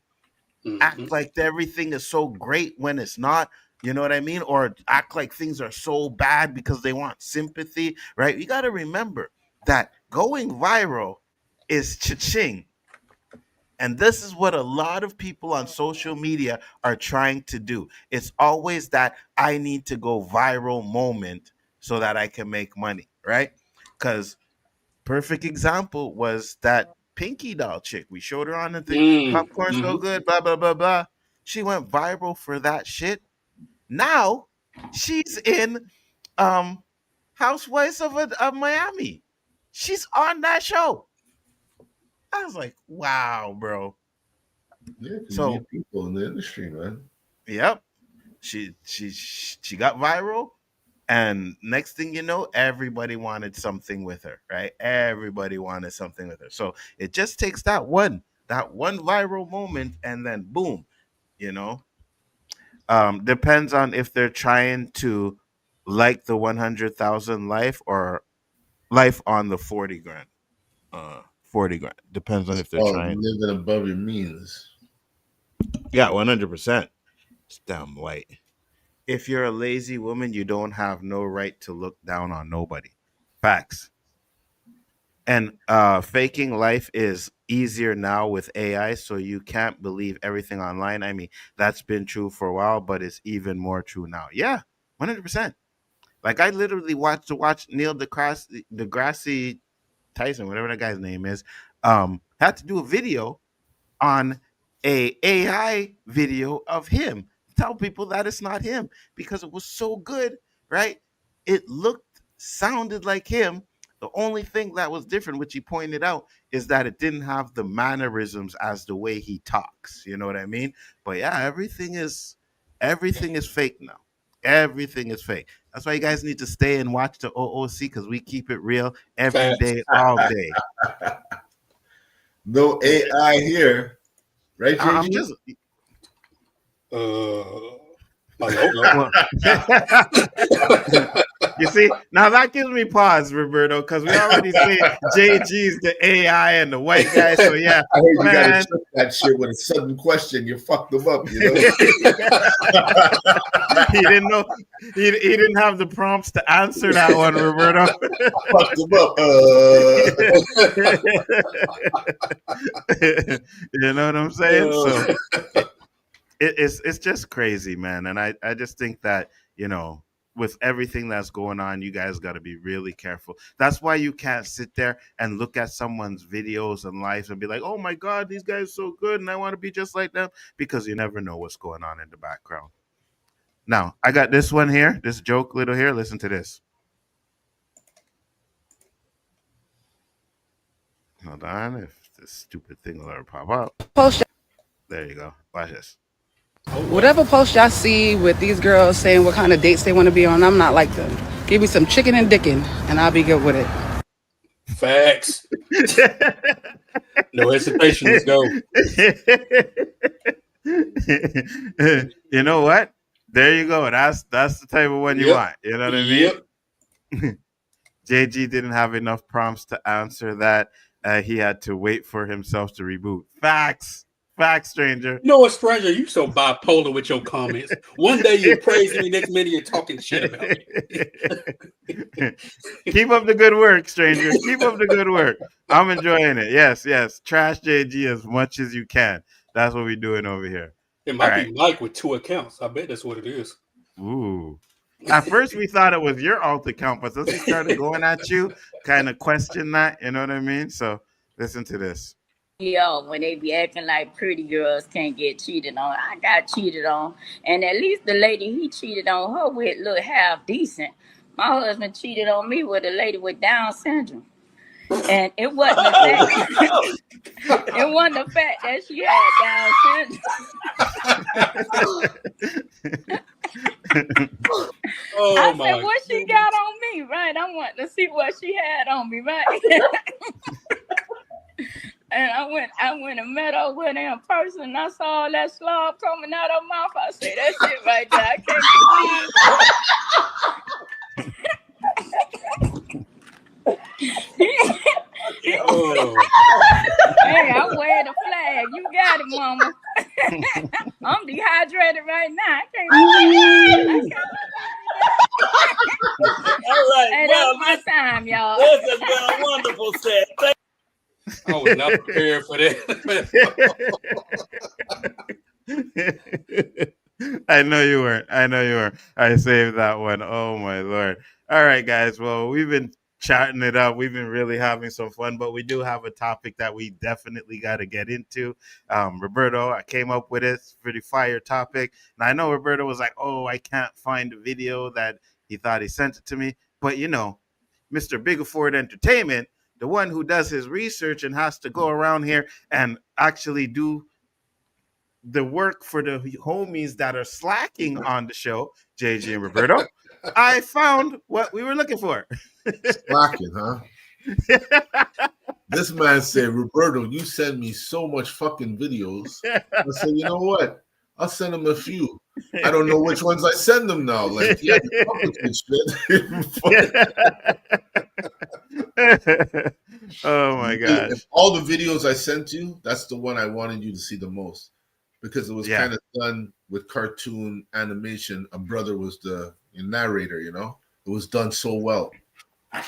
Act like everything is so great when it's not. You know what I mean? Or act like things are so bad because they want sympathy, right? You got to remember that going viral is cha-ching. And this is what a lot of people on social media are trying to do. It's always that I need to go viral moment so that I can make money, right? Because perfect example was that Pinky Doll chick. We showed her on the thing, popcorn so good, blah, blah, blah, blah. She went viral for that shit. Now she's in Housewives of Miami. She's on that show. I was like, wow, bro. Yeah, so people in the industry, man. Yep. She got viral, and next thing you know, everybody wanted something with her, right? Everybody wanted something with her. So it just takes that one viral moment, and then boom, depends on if they're trying to like the 100,000 life or life on the 40 grand. 40 grand. Depends on if they're Oh, trying. living above your means. Yeah, 100%. It's damn white. If you're a lazy woman, you don't have no right to look down on nobody. Facts. And faking life is easier now with AI, so you can't believe everything online. I mean, that's been true for a while, but it's even more true now. Yeah, 100%. Like I literally watch Neil deGrasse Tyson, whatever that guy's name is, had to do a video on a AI video of him. Tell people that it's not him because it was so good, right? It looked, sounded like him. The only thing that was different, which he pointed out, is that it didn't have the mannerisms as the way he talks. You know what I mean? But yeah, everything is fake now. Everything is fake. That's why you guys need to stay and watch the O.O.C. because we keep it real every day, all day. No AI here, right, JG? I'm just. Hello? You see, now that gives me pause, Roberto, because we already say JG's the AI and the white guy. So yeah, I heard you man. gotta trick that shit with a sudden question. You fucked them up, you know. He didn't know. He didn't have the prompts to answer that one, Roberto. Fucked them up. You know what I'm saying? So it's just crazy, man. And I just think that, you know, with everything that's going on, you guys got to be really careful. That's why you can't sit there and look at someone's videos and lives and be like, oh my God, these guys are so good and I want to be just like them, because you never know what's going on in the background. Now, I got this one here, this joke little here. Listen to this. Hold on, if this stupid thing will ever pop up. There you go. Watch this. Whatever post y'all see with these girls saying what kind of dates they want to be on, I'm not like them. Give me some chicken and dickin', and I'll be good with it. Facts. No hesitation. Let's go. You know what? There you go. That's the type of one you want. You know what I mean? JG didn't have enough prompts to answer that. He had to wait for himself to reboot. Facts. Facts, stranger. You know what, stranger? You so bipolar with your comments. One day you're praising me, next minute you're talking shit about me. Keep up the good work, stranger. Keep up the good work. I'm enjoying it. Yes, yes. Trash JG as much as you can. That's what we're doing over here. It might be Mike with 2 accounts. I bet that's what it is. Ooh. At first we thought it was your alt account, but since he started going at you, kind of question that, you know what I mean? So listen to this. Yo, when they be acting like pretty girls can't get cheated on. I got cheated on, and at least the lady he cheated on her with look half decent. My husband cheated on me with a lady with Down syndrome, and it wasn't the fact. It wasn't the fact that she had Down syndrome. I said, what she got on me, right? I want to see what she had on me, right? And I went and met her with her in person, and I saw all that slob coming out of her mouth. I said, that shit right there, I can't believe. Hey, I'm wearing a flag. You got it, mama. I'm dehydrated right now. I can't. All right. Hey, well, that's my time, y'all. This has been a wonderful set. I was not prepared for that. I know you weren't. I saved that one. Oh my Lord. All right, guys. Well, we've been chatting it up. We've been really having some fun, but we do have a topic that we definitely got to get into. Roberto, I came up with it. It's a pretty fire topic. And I know Roberto was like, oh, I can't find the video that he thought he sent it to me. But, you know, Mr. Bigaford Entertainment, the one who does his research and has to go around here and actually do the work for the homies that are slacking on the show, JG and Roberto, I found what we were looking for. Slacking, huh? This man said, Roberto, you send me so much fucking videos. I said, you know what? I'll send him a few. I don't know which ones I send them now. Like, yeah, Oh my gosh. If all the videos I sent you, that's the one I wanted you to see the most because it was kind of done with cartoon animation. A brother was the narrator, you know? It was done so well.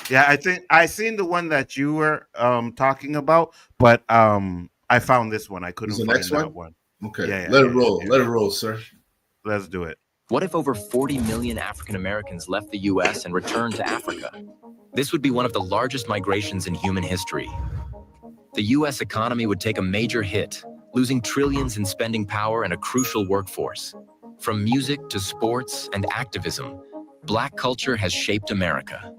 Yeah, I think I seen the one that you were talking about, but I found this one. I couldn't find that one. Okay. Yeah, Let it roll. Let it roll, sir. Let's do it. What if over 40 million African Americans left the U.S. and returned to Africa? This would be one of the largest migrations in human history. The U.S. economy would take a major hit, losing trillions in spending power and a crucial workforce. From music to sports and activism, Black culture has shaped America.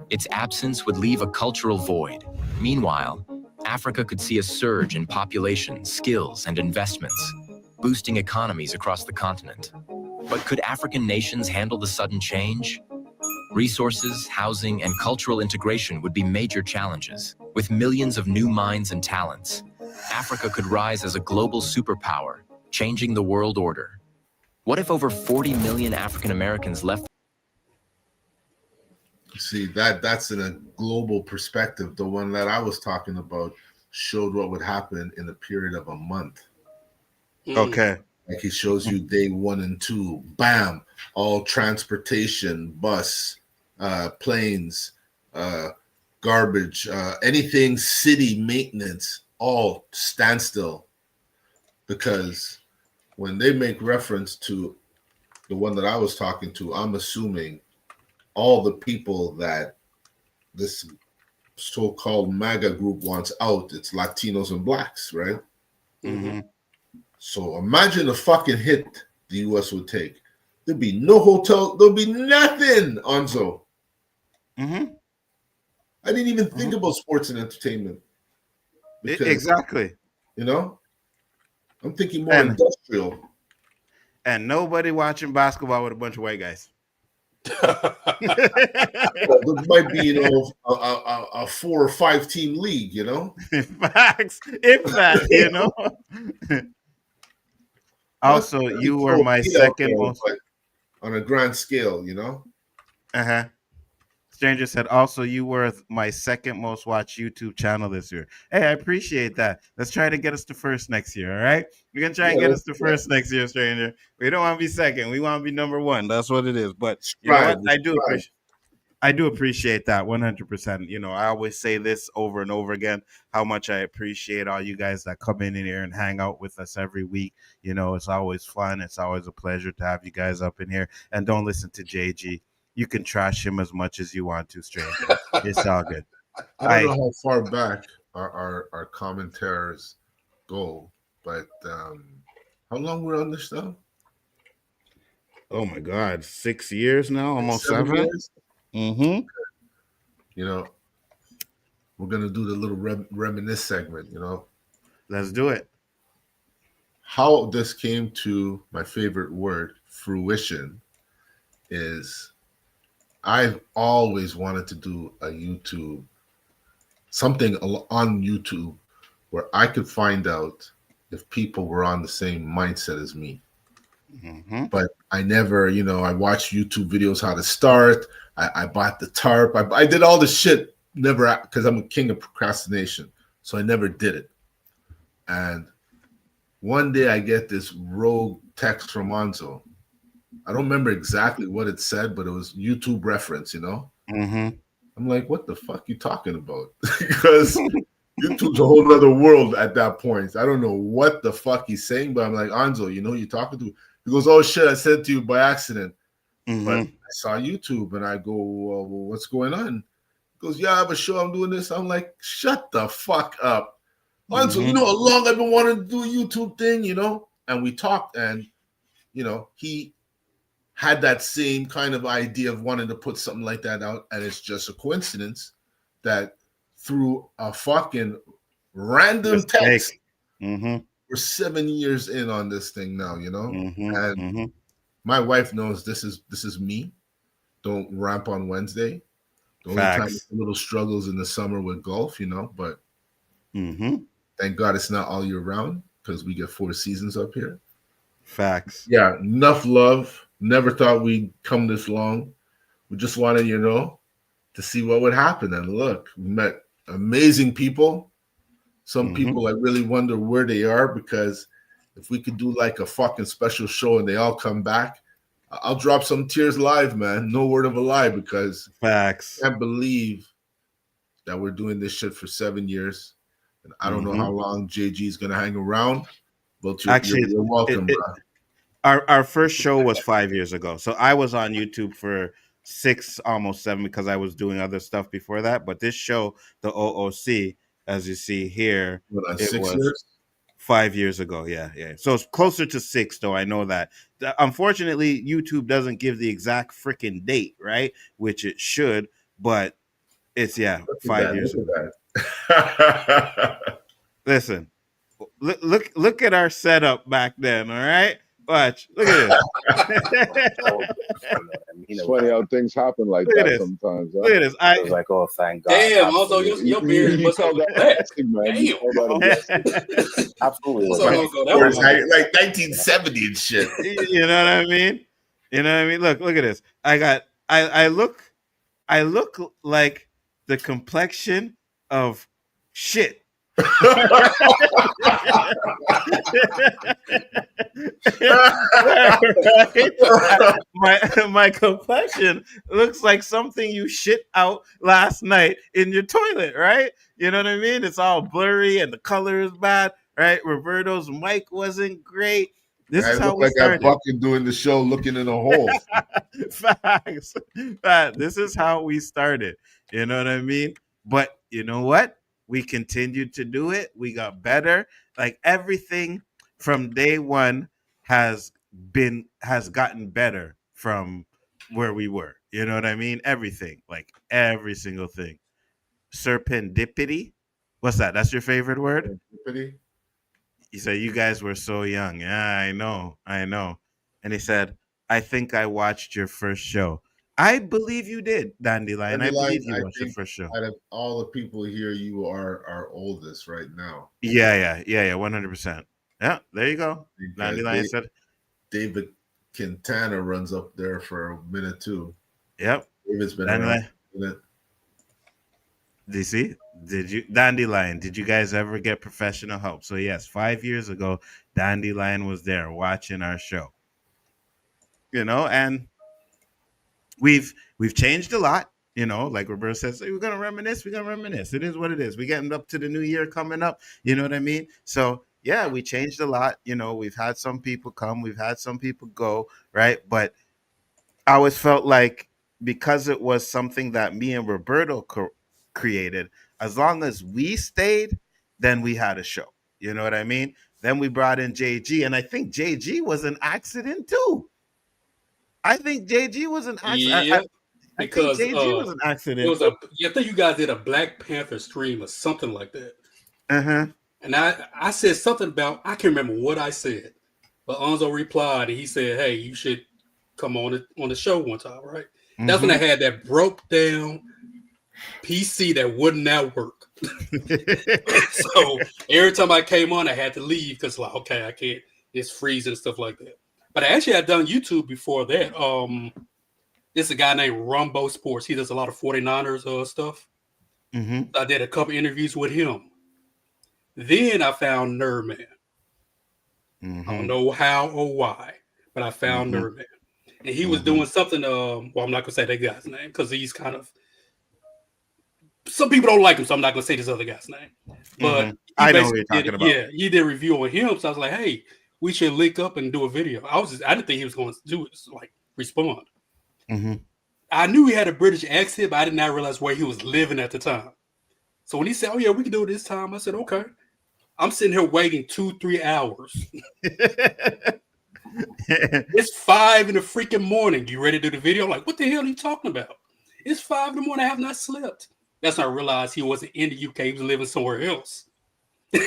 Its absence would leave a cultural void. Meanwhile, Africa could see a surge in population, skills, and investments, boosting economies across the continent. But could African nations handle the sudden change? Resources, housing, and cultural integration would be major challenges. With millions of new minds and talents, Africa could rise as a global superpower, changing the world order. What if over 40 million African Americans left? See, that's in a global perspective. The one that I was talking about showed what would happen in a period of a month. Okay. Like he shows you day 1 and 2, bam, all transportation, bus, planes, garbage, anything city maintenance, all standstill. Because when they make reference to the one that I was talking to, I'm assuming all the people that this so-called MAGA group wants out, it's Latinos and Blacks, right? Mm-hmm. So imagine the fucking hit the U.S. would take. There'd be no hotel. There'll be nothing, Nzo. Mm-hmm. I didn't even think about sports and entertainment. Because, exactly. You know? I'm thinking more industrial. And nobody watching basketball with a bunch of white guys. Well, there might be, you know, a 4 or 5 team league, you know? Facts. If that, you know? Also, you were my second most on a grand scale, you know. Stranger said, also, you were my second most watched YouTube channel this year. Hey, I appreciate that. Let's try to get us to first next year. All right, we're gonna try and get us to first next year, Stranger. We don't want to be second. We want to be number 1. That's what it is. But you know what? I do appreciate that 100%. You know, I always say this over and over again, how much I appreciate all you guys that come in here and hang out with us every week. You know, it's always fun. It's always a pleasure to have you guys up in here. And don't listen to JG. You can trash him as much as you want to, Stranger. It's all good. I don't know how far back our commentators go, but how long we're on this now? Oh, my God. 6 years now? Almost 7? Years? Mm-hmm. You know, we're gonna do the little reminisce segment. You know, let's do it. How this came to my favorite word, fruition, is I've always wanted to do a YouTube, something on YouTube where I could find out if people were on the same mindset as me. Mm-hmm. But I never, you know, I watched YouTube videos how to start. I bought the tarp. I did all the shit, never, because I'm a king of procrastination. So I never did it. And one day I get this rogue text from Nzo. I don't remember exactly what it said, but it was YouTube reference, you know? Mm-hmm. I'm like, what the fuck you talking about? Because YouTube's a whole other world at that point. I don't know what the fuck he's saying, but I'm like, Nzo, you know who you're talking to? He goes, oh shit, I said to you by accident. Mm-hmm. But I saw YouTube and I go, well, what's going on? He goes, yeah, I have a show, I'm doing this. I'm like, shut the fuck up. Nzo, you know how long I've been wanting to do a YouTube thing, you know? And we talked, and, you know, he had that same kind of idea of wanting to put something like that out. And it's just a coincidence that through a fucking random text, we're 7 years in on this thing now, you know? And my wife knows this is me. Don't ramp on Wednesday. The only time it's a little struggles in the summer with golf, you know, but thank God it's not all year round because we get 4 seasons up here. Facts. Yeah, enough love. Never thought we'd come this long. We just wanted, you know, to see what would happen. And look, we met amazing people. Some people I really wonder where they are, because if we could do like a fucking special show and they all come back, I'll drop some tears live, man. No word of a lie, because facts. I can't believe that we're doing this shit for 7 years. And I don't know how long JG is going to hang around, but you're welcome, bro. Our first show was 5 years ago. So I was on YouTube for 6, almost 7, because I was doing other stuff before that. But this show, the O.O.C., as you see here, it was years? 5 years ago. Yeah. So it's closer to 6, though. I know that. Unfortunately, YouTube doesn't give the exact freaking date, right? Which it should, but it's 5 years ago. Listen, look at our setup back then. All right, watch. Look at this. It's funny how things happen like that sometimes. Huh? Look at this. I was like, oh, thank God. Damn, also your beard must have that blessing, man. Damn. Absolutely. That like 1970 and shit. You know what I mean? You know what I mean? Look at this. I look like the complexion of shit. my complexion looks like something you shit out last night in your toilet, right? You know what I mean? It's all blurry and the color is bad, right? Roberto's mic wasn't great. This is how we started. I'm fucking doing the show looking in a hole. Facts. This is how we started. You know what I mean? But you know what? We continued to do it. We got better. Like everything from day one has gotten better from where we were. You know what I mean? Everything, like every single thing. Serendipity. What's that? That's your favorite word? Serendipity. He said, "You guys were so young." Yeah, I know. And he said, "I think I watched your first show." I believe you did, Dandelion. I believe you watched your first show. Out of all the people here, you are our oldest right now. Yeah, 100%. Yeah, there you go. Dandelion said. David Quintana runs up there for a minute too. Yep. David's been around a minute. Do you see? Dandelion, did you guys ever get professional help? So yes, 5 years ago, Dandelion was there watching our show. You know, and we've changed a lot, you know, like Roberto says, hey, we're gonna reminisce. It is what it is. We're getting up to the new year coming up, you know what I mean? So yeah, we changed a lot, you know, we've had some people come, we've had some people go, right? But I always felt like because it was something that me and Roberto created, as long as we stayed, then we had a show. You know what I mean? Then we brought in JG, and I think JG was an accident too. I think JG was an accident. Yeah, because JG was an accident. It was I think you guys did a Black Panther stream or something like that. And I said something about, I can't remember what I said, but Nzo replied and he said, "Hey, you should come on the show one time, right?" That's when I had that broke down PC that would not work. So every time I came on, I had to leave because like, okay, I can't. It's freezing and stuff like that. But I actually had done YouTube before that. It's a guy named Rumbo Sports. He does a lot of 49ers stuff. I did a couple interviews with him. Then I found Nerdman. I don't know how or why, but I found Nerdman. And he was doing something, well, I'm not going to say that guy's name because he's kind of, some people don't like him, so I'm not going to say this other guy's name. But I know what you're talking about. Yeah, he did a review on him, so I was like, hey, we should link up and do a video. I didn't think he was going to do it, like respond. I knew he had a British accent, but I did not realize where he was living at the time. So when he said, "Oh yeah, we can do it this time," I said, "Okay." I'm sitting here waiting 2-3 hours. It's 5 in the freaking morning. You ready to do the video? I'm like, what the hell are you talking about? It's 5 in the morning. I have not slept. That's when I realized he wasn't in the UK. He was living somewhere else. I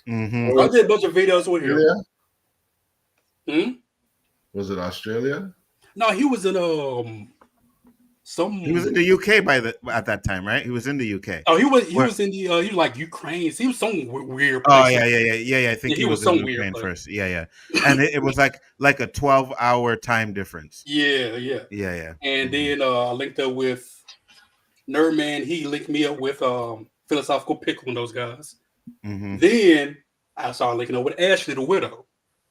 did a bunch of videos with him. Was it Australia? No, he was in He was in the UK at that time, right? He was in the UK. Oh, he was in the he was like Ukraine. He was some weird place. Oh yeah. I think he was in Ukraine first. Yeah. And it was like a 12-hour time difference. Yeah. Yeah. And then I linked up with Nerdman, he linked me up with Philosophical Pickle and those guys. Mm-hmm. Then I started linking up with Ashley the Widow.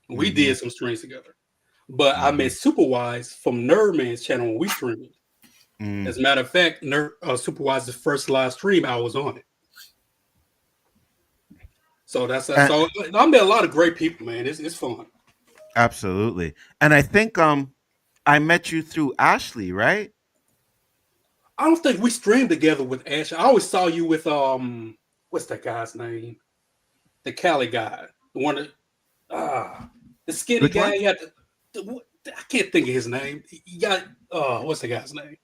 We Mm-hmm. did some streams together. But I met Superwise from Nerdman's channel when we streamed. As a matter of fact, Superwise's first live stream, I was on it. So so I met a lot of great people, man. It's fun. Absolutely. And I think I met you through Ashley, right? I don't think we streamed together with Ashley. I always saw you with what's that guy's name? The Cali guy. The one that the skinny Which guy. one? He had I can't think of his name. He got what's the guy's name?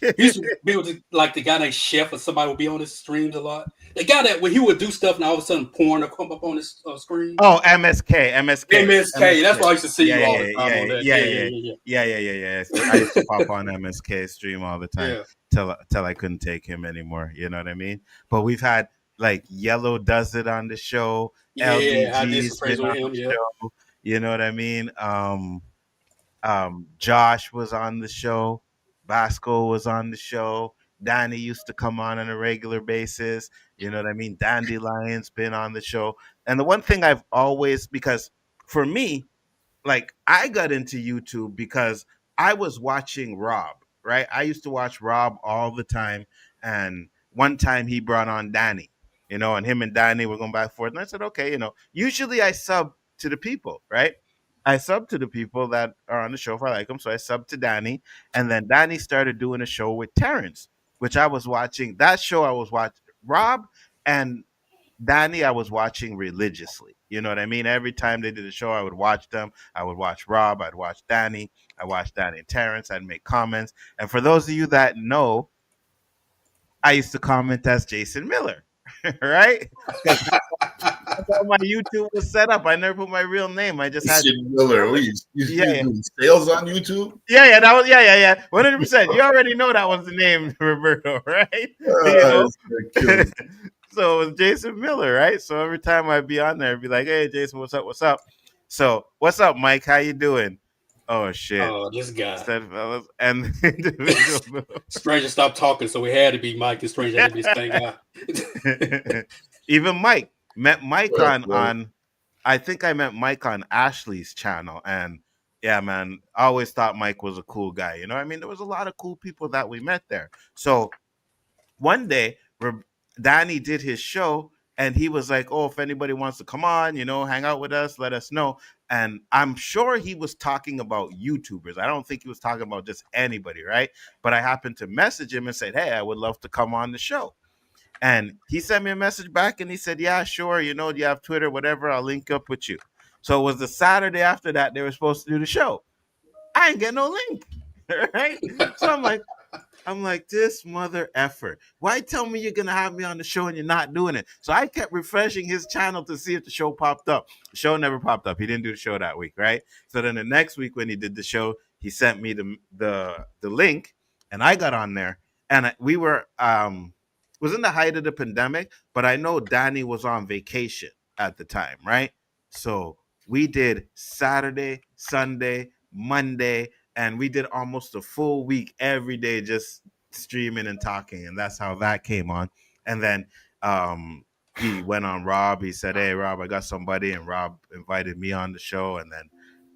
He used to be with like the guy named Chef, or somebody would be on his streams a lot. The guy that when he would do stuff and all of a sudden porn would come up on his screen. Oh, MSK. That's why I used to see you all the time on that. Yeah. So I used to pop on MSK stream all the time till I couldn't take him anymore. You know what I mean? But we've had like Yellow Does It on the show. LDG's been on the show. You know what I mean? Josh was on the show. Vasco was on the show. Danny used to come on a regular basis. You know what I mean? Dandelion's been on the show. And the one thing I've always, because for me, like I got into YouTube because I was watching Rob, right? I used to watch Rob all the time. And one time he brought on Danny, you know, and him and Danny were going back and forth. And I said, okay, you know, usually I sub to the people, right? I sub to the people that are on the show if I like them. So I sub to Danny. And then Danny started doing a show with Terrence, which I was watching. That show I was watching. Rob and Danny, I was watching religiously. You know what I mean? Every time they did a show, I would watch them. I would watch Rob. I'd watch Danny. I watched Danny and Terrence. I'd make comments. And for those of you that know, I used to comment as Jason Miller, right? That's how my YouTube was set up. I never put my real name. I just had Miller. You doing sales on YouTube? Yeah. That was 100%. You already know that was the name, Roberto, right? So it was Jason Miller, right? So every time I'd be on there, I'd be like, "Hey, Jason, what's up? What's up?" So, what's up, Mike? How you doing? Oh shit! Oh, this guy. Fellas, and Stranger stopped talking, so we had to be Mike and Stranger had to be the same guy. Even Mike met Mike on. I think I met Mike on Ashley's channel, and yeah, man, I always thought Mike was a cool guy. You know, I mean, there was a lot of cool people that we met there. So one day, Danny did his show, and he was like, "Oh, if anybody wants to come on, you know, hang out with us, let us know." And I'm sure he was talking about YouTubers. I don't think he was talking about just anybody, right? But I happened to message him and said, "Hey, I would love to come on the show." And he sent me a message back and he said, "Yeah, sure. You know, do you have Twitter, whatever? I'll link up with you." So it was the Saturday after that they were supposed to do the show. I ain't get no link, right? So I'm like, this mother effer. Why tell me you're going to have me on the show and you're not doing it? So I kept refreshing his channel to see if the show popped up. The show never popped up. He didn't do the show that week, right? So then the next week when he did the show, he sent me the link and I got on there. And we were, it was in the height of the pandemic, but I know Danny was on vacation at the time, right? So we did Saturday, Sunday, Monday, and we did almost a full week every day just streaming and talking, and that's how that came on. And then he went on Rob. He said, "Hey, Rob, I got somebody," and Rob invited me on the show, and then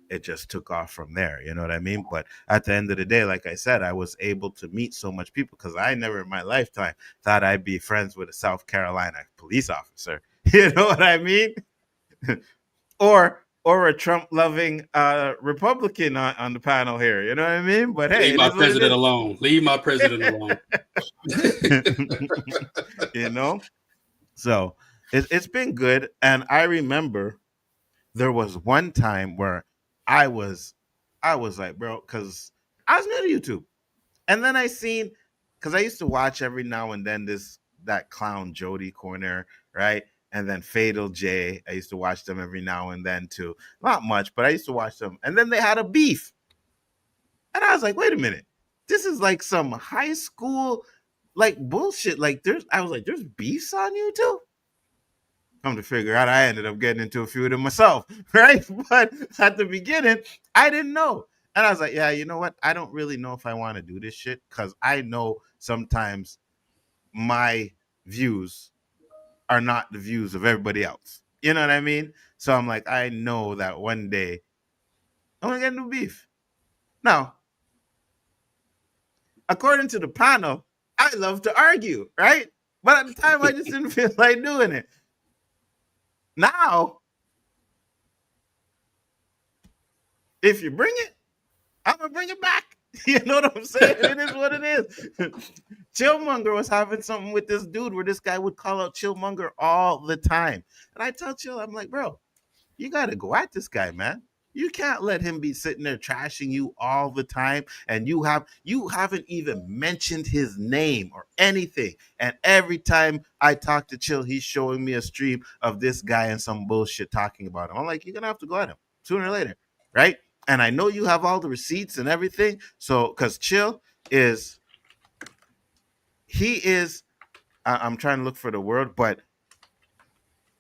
it just took off from there. You know what I mean? But at the end of the day, like I said, I was able to meet so much people because I never in my lifetime thought I'd be friends with a South Carolina police officer. You know what I mean? or a Trump-loving Republican on the panel here. You know what I mean? But hey, leave my president alone. Leave my president alone. You know? So it's been good. And I remember there was one time where I was like, bro, because I was new to YouTube. And then I seen, because I used to watch every now and then that clown Jody Corner, right? And then Fatal J. I used to watch them every now and then too. Not much, but I used to watch them. And then they had a beef. And I was like, wait a minute. This is like some high school like bullshit. Like there's beefs on YouTube? Come to figure out, I ended up getting into a few of them myself, right? But at the beginning, I didn't know. And I was like, yeah, you know what? I don't really know if I want to do this shit because I know sometimes my views are not the views of everybody else. You know what I mean? So I'm like, I know that one day I'm gonna get new beef. Now, according to the panel, I love to argue, right? But at the time, I just didn't feel like doing it. Now, if you bring it, I'm gonna bring it back. You know what I'm saying? It is what it is. Chillmonger was having something with this dude where this guy would call out Chillmonger all the time. And I tell Chill, I'm like, bro, you got to go at this guy, man. You can't let him be sitting there trashing you all the time, and you haven't even mentioned his name or anything. And every time I talk to Chill, he's showing me a stream of this guy and some bullshit talking about him. I'm like, you're gonna have to go at him sooner or later, right? And I know you have all the receipts and everything. So, because Chill is, I'm trying to look for the word, but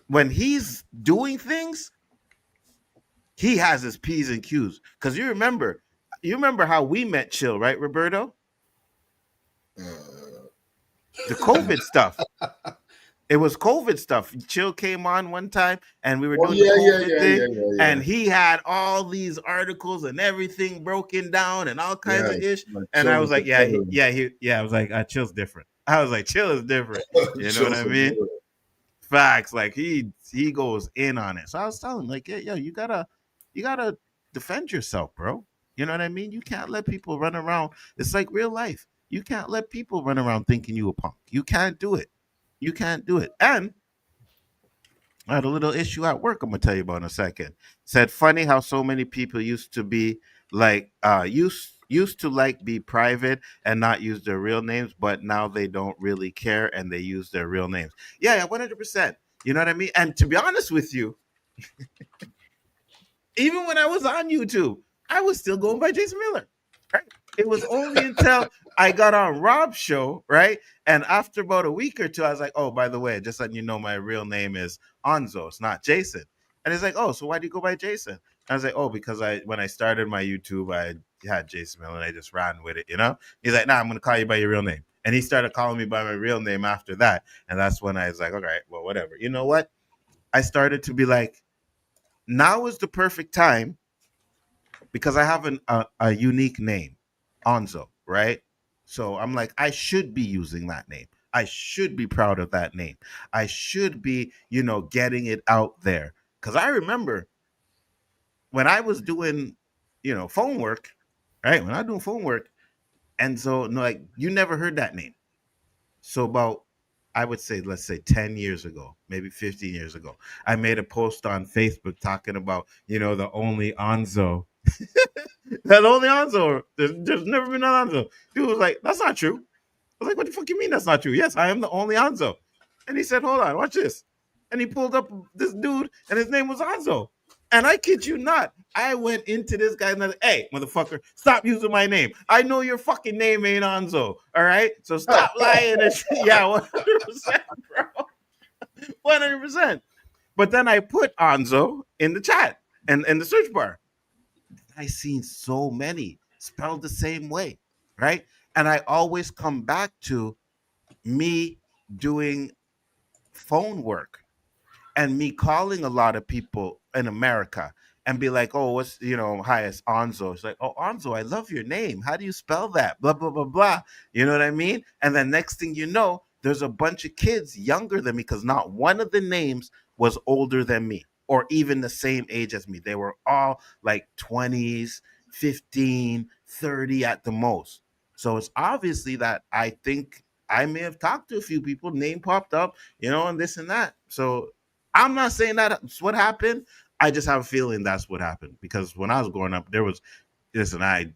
when he's doing things, he has his P's and Q's. Because you remember how we met Chill, right, Roberto? The COVID stuff. It was COVID stuff. Chill came on one time and we were doing the COVID thing. And he had all these articles and everything broken down and all kinds of ish. And I was like, I was like, Chill's different. I was like, Chill is different. You know what I mean? Facts. Like he goes in on it. So I was telling him, like, yo, you gotta defend yourself, bro. You know what I mean? You can't let people run around. It's like real life. You can't let people run around thinking you a punk. You can't do it. You can't do it. And I had a little issue at work I'm gonna tell you about in a second. Said funny how so many people used to be like used to like be private and not use their real names, but now they don't really care and they use their real names. Yeah, 100%. You know what I mean? And to be honest with you, even when I was on YouTube, I was still going by Jason Miller. Right? It was only until I got on Rob's show, right? And after about a week or two, I was like, oh, by the way, just letting you know my real name is Nzo. It's not Jason. And he's like, oh, so why do you go by Jason? And I was like, oh, because when I started my YouTube, I had Jason Miller and I just ran with it, you know? He's like, nah, I'm going to call you by your real name. And he started calling me by my real name after that. And that's when I was like, all right, well, whatever. You know what? I started to be like, now is the perfect time because I have a unique name, Nzo, right? So I'm like, I should be using that name. I should be proud of that name. I should be, getting it out there. Because I remember when I was doing, phone work, right? When I was doing phone work, and so like you never heard that name. So about, I would say, let's say 10 years ago, maybe 15 years ago, I made a post on Facebook talking about, the only Nzo. That only Nzo. There's never been an Nzo. People was like, that's not true. I was like, what the fuck you mean that's not true? Yes, I am the only Nzo. And he said, hold on, watch this. And he pulled up this dude, and his name was Nzo. And I kid you not, I went into this guy and I was like, hey, motherfucker, stop using my name. I know your fucking name ain't Nzo. All right? So stop lying and shit. Yeah, 100%, bro. 100%. But then I put Nzo in the chat and in the search bar. I seen so many spelled the same way, right? And I always come back to me doing phone work and me calling a lot of people in America and be like, oh, what's, hi, it's Nzo. It's like, oh, Nzo, I love your name. How do you spell that? Blah, blah, blah, blah. You know what I mean? And then next thing you know, there's a bunch of kids younger than me because not one of the names was older than me or even the same age as me. They were all like 20s, 15, 30 at the most. So it's obviously that I think I may have talked to a few people, name popped up, and this and that. So I'm not saying that's what happened. I just have a feeling that's what happened because when I was growing up, there was, the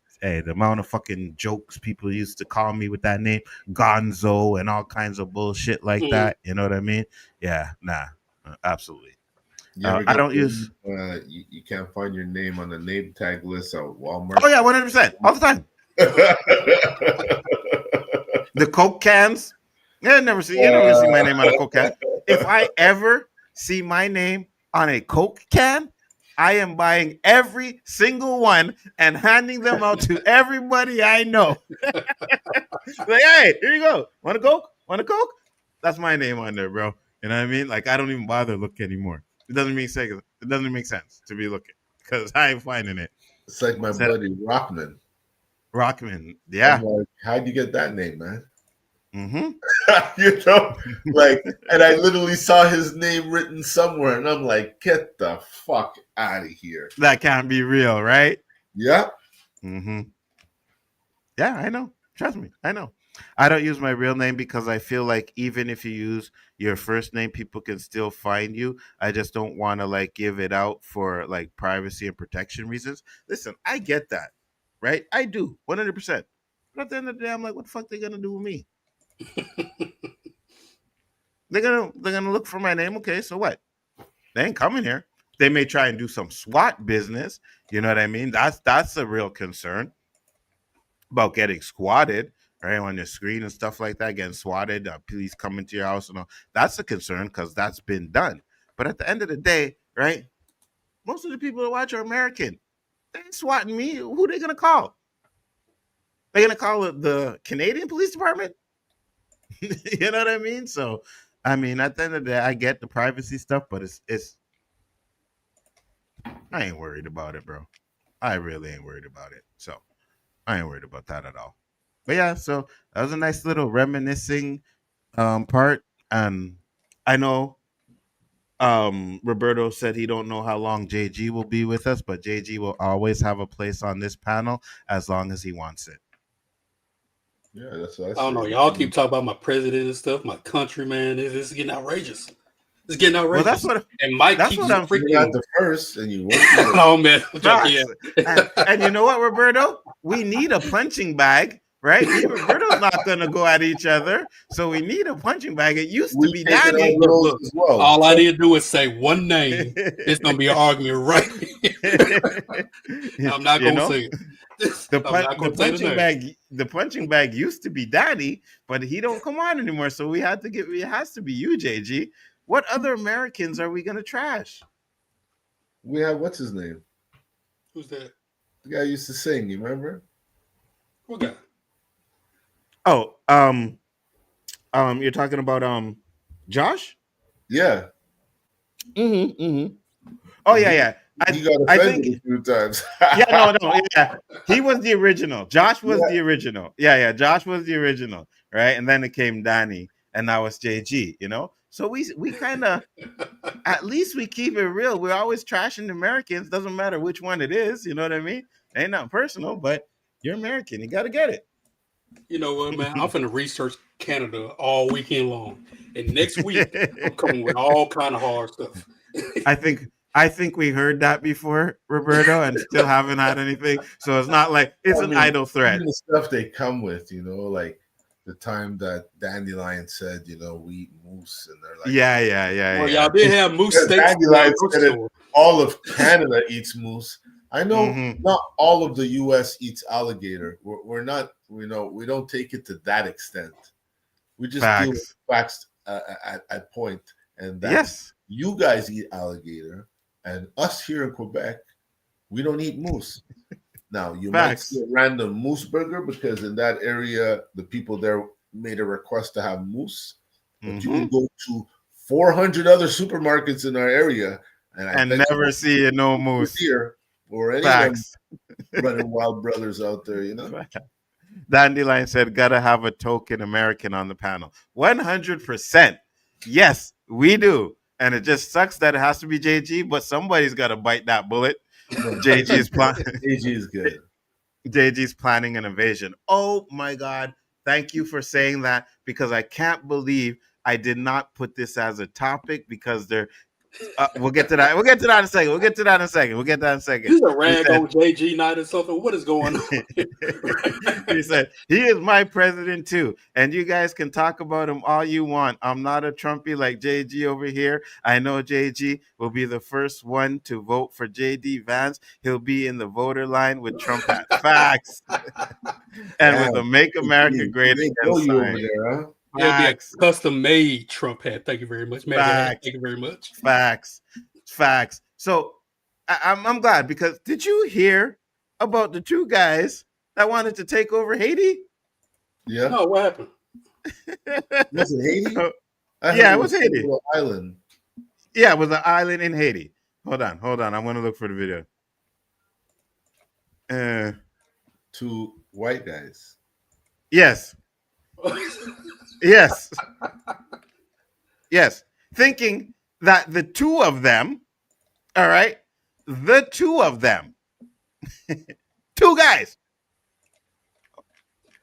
amount of fucking jokes people used to call me with that name, Gonzo and all kinds of bullshit like that. You know what I mean? Yeah, nah, absolutely. I don't use. You can't find your name on the name tag list at Walmart. Oh yeah, 100%, all the time. The Coke cans. You never see my name on a Coke can. If I ever see my name on a Coke can, I am buying every single one and handing them out to everybody I know. Like, hey, here you go. Want a Coke? Want a Coke? That's my name on there, bro. You know what I mean? Like, I don't even bother look anymore. It doesn't make sense. It doesn't make sense to be looking because I ain't finding it. It's like my buddy Rockman. Rockman, yeah. I'm like, how'd you get that name, man? Mm-hmm. You know, like, and I literally saw his name written somewhere, and I'm like, get the fuck out of here. That can't be real, right? Yeah. Mm-hmm. Yeah, I know. Trust me, I know. I don't use my real name because I feel like even if you use your first name, people can still find you. I just don't want to like give it out for like privacy and protection reasons. Listen, I get that, right? I do, 100%. But at the end of the day, I'm like, what the fuck they gonna do with me? They're gonna look for my name. Okay, so what? They ain't coming here. They may try and do some SWAT business. You know what I mean? That's a real concern about getting squatted, right, on your screen and stuff like that, getting swatted, police coming to your house and all. That's a concern because that's been done. But at the end of the day, right, most of the people that watch are American. They ain't swatting me. Who they gonna call? They're gonna call the Canadian Police Department. You know what I mean? So, I mean, at the end of the day, I get the privacy stuff, but it's. I ain't worried about it, bro. I really ain't worried about it. So, I ain't worried about that at all. But yeah, so that was a nice little reminiscing part. And I know Roberto said he don't know how long JG will be with us, but JG will always have a place on this panel as long as he wants it. Yeah, that's what I don't know. Y'all keep talking about my president and stuff, my country, man. This is getting outrageous. It's getting outrageous. Well, that's what. And Mike that's keeps what I'm freaking out the first, and you. Oh man, and you know what, Roberto? We need a punching bag, right? Me and Roberto's not gonna go at each other, so we need a punching bag. It used to be Danny. Look, all I need to do is say one name. It's gonna be an argument, right? I'm not gonna say it. The punching bag used to be Daddy, but he don't come on anymore. So it has to be you, JG. What other Americans are we gonna trash? We have what's his name? Who's that? The guy used to sing. You remember? What guy? Oh, you're talking about Josh? Yeah. Oh yeah. He got offended a few times. Yeah. He was the original. Josh was the original. Yeah. Josh was the original, right? And then it came Danny, and now it's JG. You know, so we kind of, at least we keep it real. We're always trashing Americans. Doesn't matter which one it is. You know what I mean? Ain't not personal, but you're American. You got to get it. You know what, man? I'm finna research Canada all weekend long, and next week I'm coming with all kind of hard stuff. I think we heard that before, Roberto, and still haven't had anything. So it's not like it's an idle threat. The stuff they come with, you know, like the time that Dandelion said, you know, we eat moose, and they're like, yeah. Well, y'all did have moose steaks. Dandelion said all of Canada eats moose. I know not all of the U.S. eats alligator. We're not, you know, we don't take it to that extent. We just deal with facts at point, and that you guys eat alligator. And us here in Quebec, we don't eat moose. Now, you might see a random moose burger because in that area, the people there made a request to have moose. But you can go to 400 other supermarkets in our area and never see no moose here or any of them running wild brothers out there, you know? Dandelion said, gotta have a token American on the panel. 100%. Yes, we do. And it just sucks that it has to be JG, but somebody's got to bite that bullet. JG's good. JG's planning an invasion. Oh my God. Thank you for saying that, because I can't believe I did not put this as a topic, because we'll get to that. We'll get to that in a second. He's a rag on JG night or something. What is going on? He said, he is my president too. And you guys can talk about him all you want. I'm not a Trumpy like JG over here. I know JG will be the first one to vote for JD Vance. He'll be in the voter line with Trump hat. Facts. And with the Make America Great Again sign. It'll be a custom-made Trump hat. Thank you very much, man. Thank you very much. Facts. So I'm glad, because did you hear about the two guys that wanted to take over Haiti? Yeah. No, what happened? Was it Haiti? Yeah, it was Haiti. Island. Yeah, it was an island in Haiti. Hold on. I'm going to look for the video. Two white guys. Yes. Yes. Yes. Thinking that the two of them, all right, the two of them, two guys.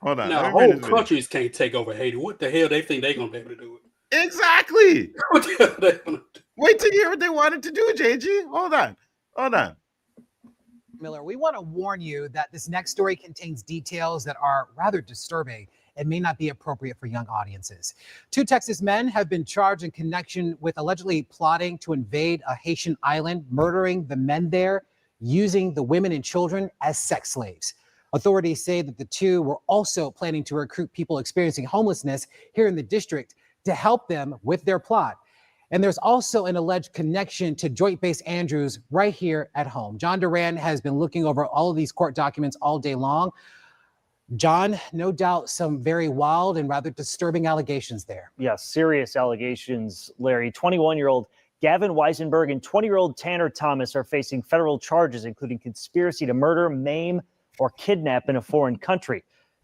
Hold on. Now, whole countries can't take over Haiti. What the hell they think they're going to be able to do it? Exactly. What the hell they going to do? Wait till you hear what they wanted to do, JG. Hold on. Miller, we want to warn you that this next story contains details that are rather disturbing and may not be appropriate for young audiences. Two Texas men have been charged in connection with allegedly plotting to invade a Haitian island, murdering the men there, using the women and children as sex slaves. Authorities say that the two were also planning to recruit people experiencing homelessness here in the district to help them with their plot. And there's also an alleged connection to Joint Base Andrews right here at home. John Duran has been looking over all of these court documents all day long. John, no doubt some very wild and rather disturbing allegations there. Yes, serious allegations, Larry. 21-year-old Gavin Weisenberg and 20-year-old Tanner Thomas are facing federal charges, including conspiracy to murder, maim, or kidnap in a foreign country.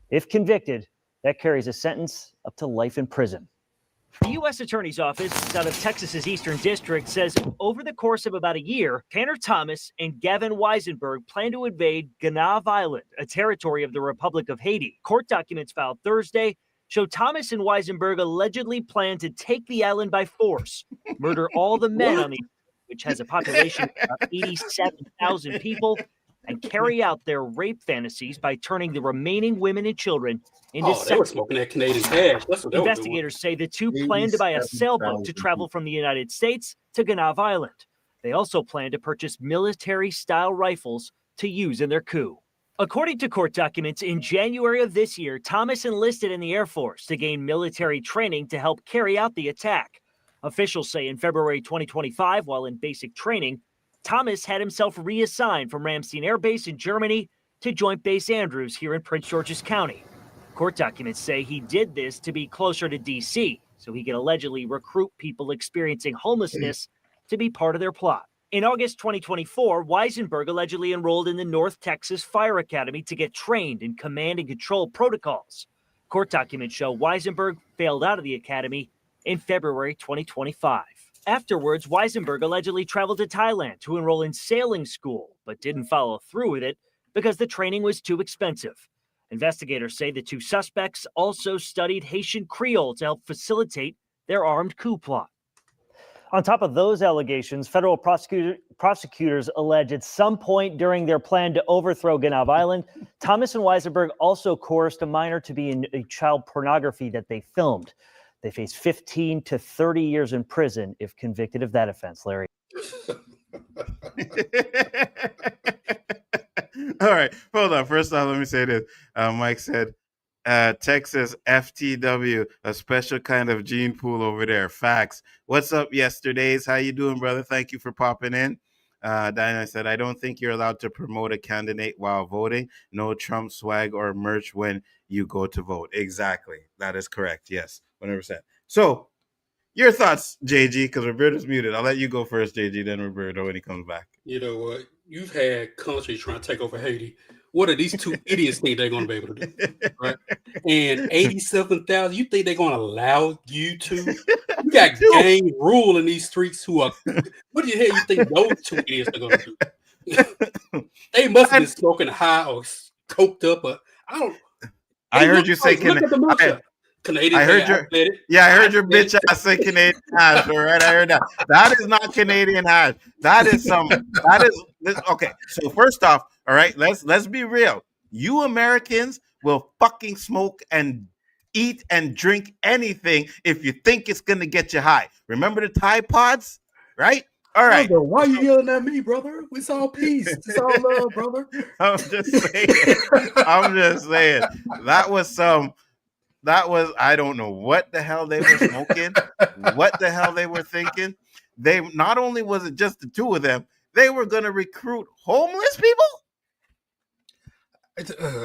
If convicted, that carries a sentence up to life in prison. The U.S. Attorney's Office out of Texas's Eastern District says over the course of about a year, Tanner Thomas and Gavin Weisenberg plan to invade Gonave Island, a territory of the Republic of Haiti. Court documents filed Thursday show Thomas and Weisenberg allegedly plan to take the island by force, murder all the men on the island, which has a population of about 87,000 people, and carry out their rape fantasies by turning the remaining women and children into they were smoking that Canadian cash. That's what Investigators say the two plan to buy a sailboat to travel from the United States to Gonave Island. They also plan to purchase military-style rifles to use in their coup. According to court documents, in January of this year, Thomas enlisted in the Air Force to gain military training to help carry out the attack. Officials say in February 2025, while in basic training, Thomas had himself reassigned from Ramstein Air Base in Germany to Joint Base Andrews here in Prince George's County. Court documents say he did this to be closer to D.C., so he could allegedly recruit people experiencing homelessness to be part of their plot. In August 2024, Weisenberg allegedly enrolled in the North Texas Fire Academy to get trained in command and control protocols. Court documents show Weisenberg failed out of the academy in February 2025. Afterwards, Weisenberg allegedly traveled to Thailand to enroll in sailing school, but didn't follow through with it because the training was too expensive. Investigators say the two suspects also studied Haitian Creole to help facilitate their armed coup plot. On top of those allegations, federal prosecutors allege at some point during their plan to overthrow Gonave Island, Thomas and Weisenberg also coerced a minor to be in a child pornography that they filmed. They face 15 to 30 years in prison if convicted of that offense, Larry. All right, hold on. First off, let me say this. Mike said, Texas FTW, a special kind of gene pool over there. Facts. What's up, yesterdays? How you doing, brother? Thank you for popping in. Diana said, I don't think you're allowed to promote a candidate while voting. No Trump swag or merch when you go to vote. Exactly. That is correct. Yes, 100%. So, your thoughts, JG, because Roberto's muted. I'll let you go first, JG, then Roberto when he comes back. You know what? You've had countries trying to take over Haiti. What are these two idiots think they're going to be able to do? Right? And 87,000, you think they're going to allow you to? You got gang rule in these streets who are, what the hell you think those two idiots are going to do? They must have been smoking high or coked up. Or, I heard you say Canadian. I heard your bitch ass say Canadian hash. All right, I heard that. That is not Canadian hash. That is okay. So first off, all right, let's be real. You Americans will fucking smoke and eat and drink anything if you think it's gonna get you high. Remember the Tide Pods, right? All right. Brother, why are you yelling at me, brother? It's all peace. It's all love, brother. I'm just saying. That was, I don't know what the hell they were smoking, what the hell they were thinking. They not only was it just the two of them, They were going to recruit homeless people?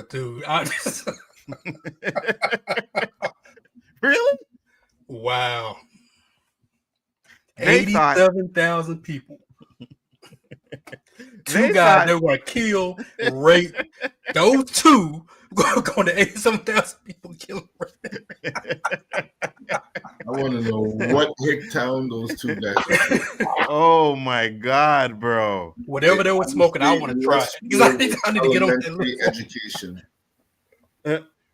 Dude, really? Wow. They thought 87,000 people. They Two guys thought- that were kill, rape. Those two going to 87,000 people kill. I want to know what hick town those two guys are. Oh my God, bro! Whatever they were smoking, I want to try it because I need to get on that Elementary education.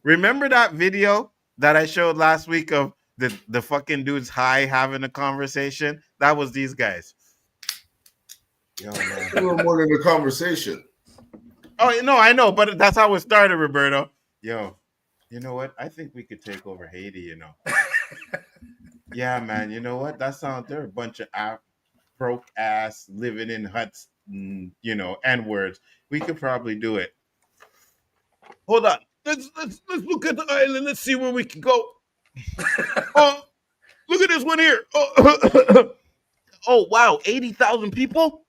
Remember that video that I showed last week of the fucking dudes high having a conversation? That was these guys. Yo, man. They were more than a conversation. Oh no, I know, but that's how it started, Roberto. Yo, you know what? I think we could take over Haiti. You know. Yeah, man. You know what? That sounds. They're a bunch of broke ass living in huts. You know, N-words. We could probably do it. Hold on. Let's look at the island. Let's see where we can go. Oh, look at this one here. Oh, oh wow, 80,000 people.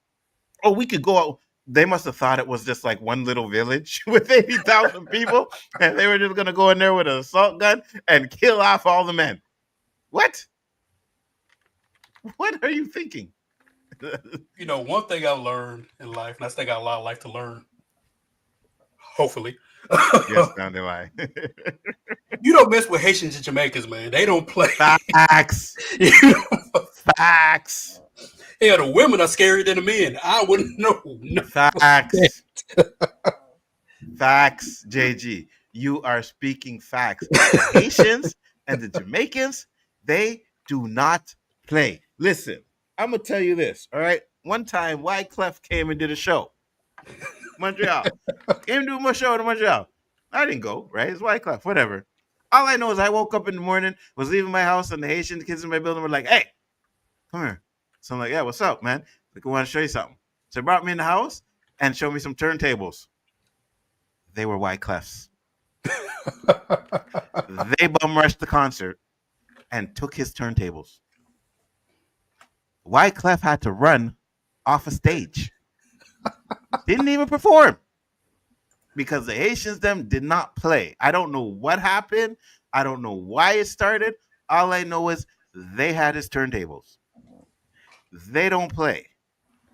Oh, we could go out. They must have thought it was just like one little village with 80,000 people, and they were just gonna go in there with an assault gun and kill off all the men. What? What are you thinking? You know, one thing I learned in life, and I still got a lot of life to learn. Hopefully. Yes, down the line. You don't mess with Haitians and Jamaicans, man. They don't play. Facts. Facts. Yeah, the women are scarier than the men. I wouldn't know. No. Facts. Facts, JG. You are speaking facts. The Haitians and the Jamaicans, they do not play. Listen, I'm going to tell you this, all right? One time, Wyclef came and did a show. Montreal. Came to do my show in Montreal. I didn't go, right? It's Wyclef, whatever. All I know is I woke up in the morning, was leaving my house, and the Haitian kids in my building were like, hey, come here. So I'm like, yeah, what's up, man? Like, I want to show you something. So they brought me in the house and showed me some turntables. They were Wyclef's. They bum rushed the concert and took his turntables. Wyclef had to run off a stage. Didn't even perform because the Haitians them did not play. I don't know what happened. I don't know why it started. All I know is they had his turntables. They don't play.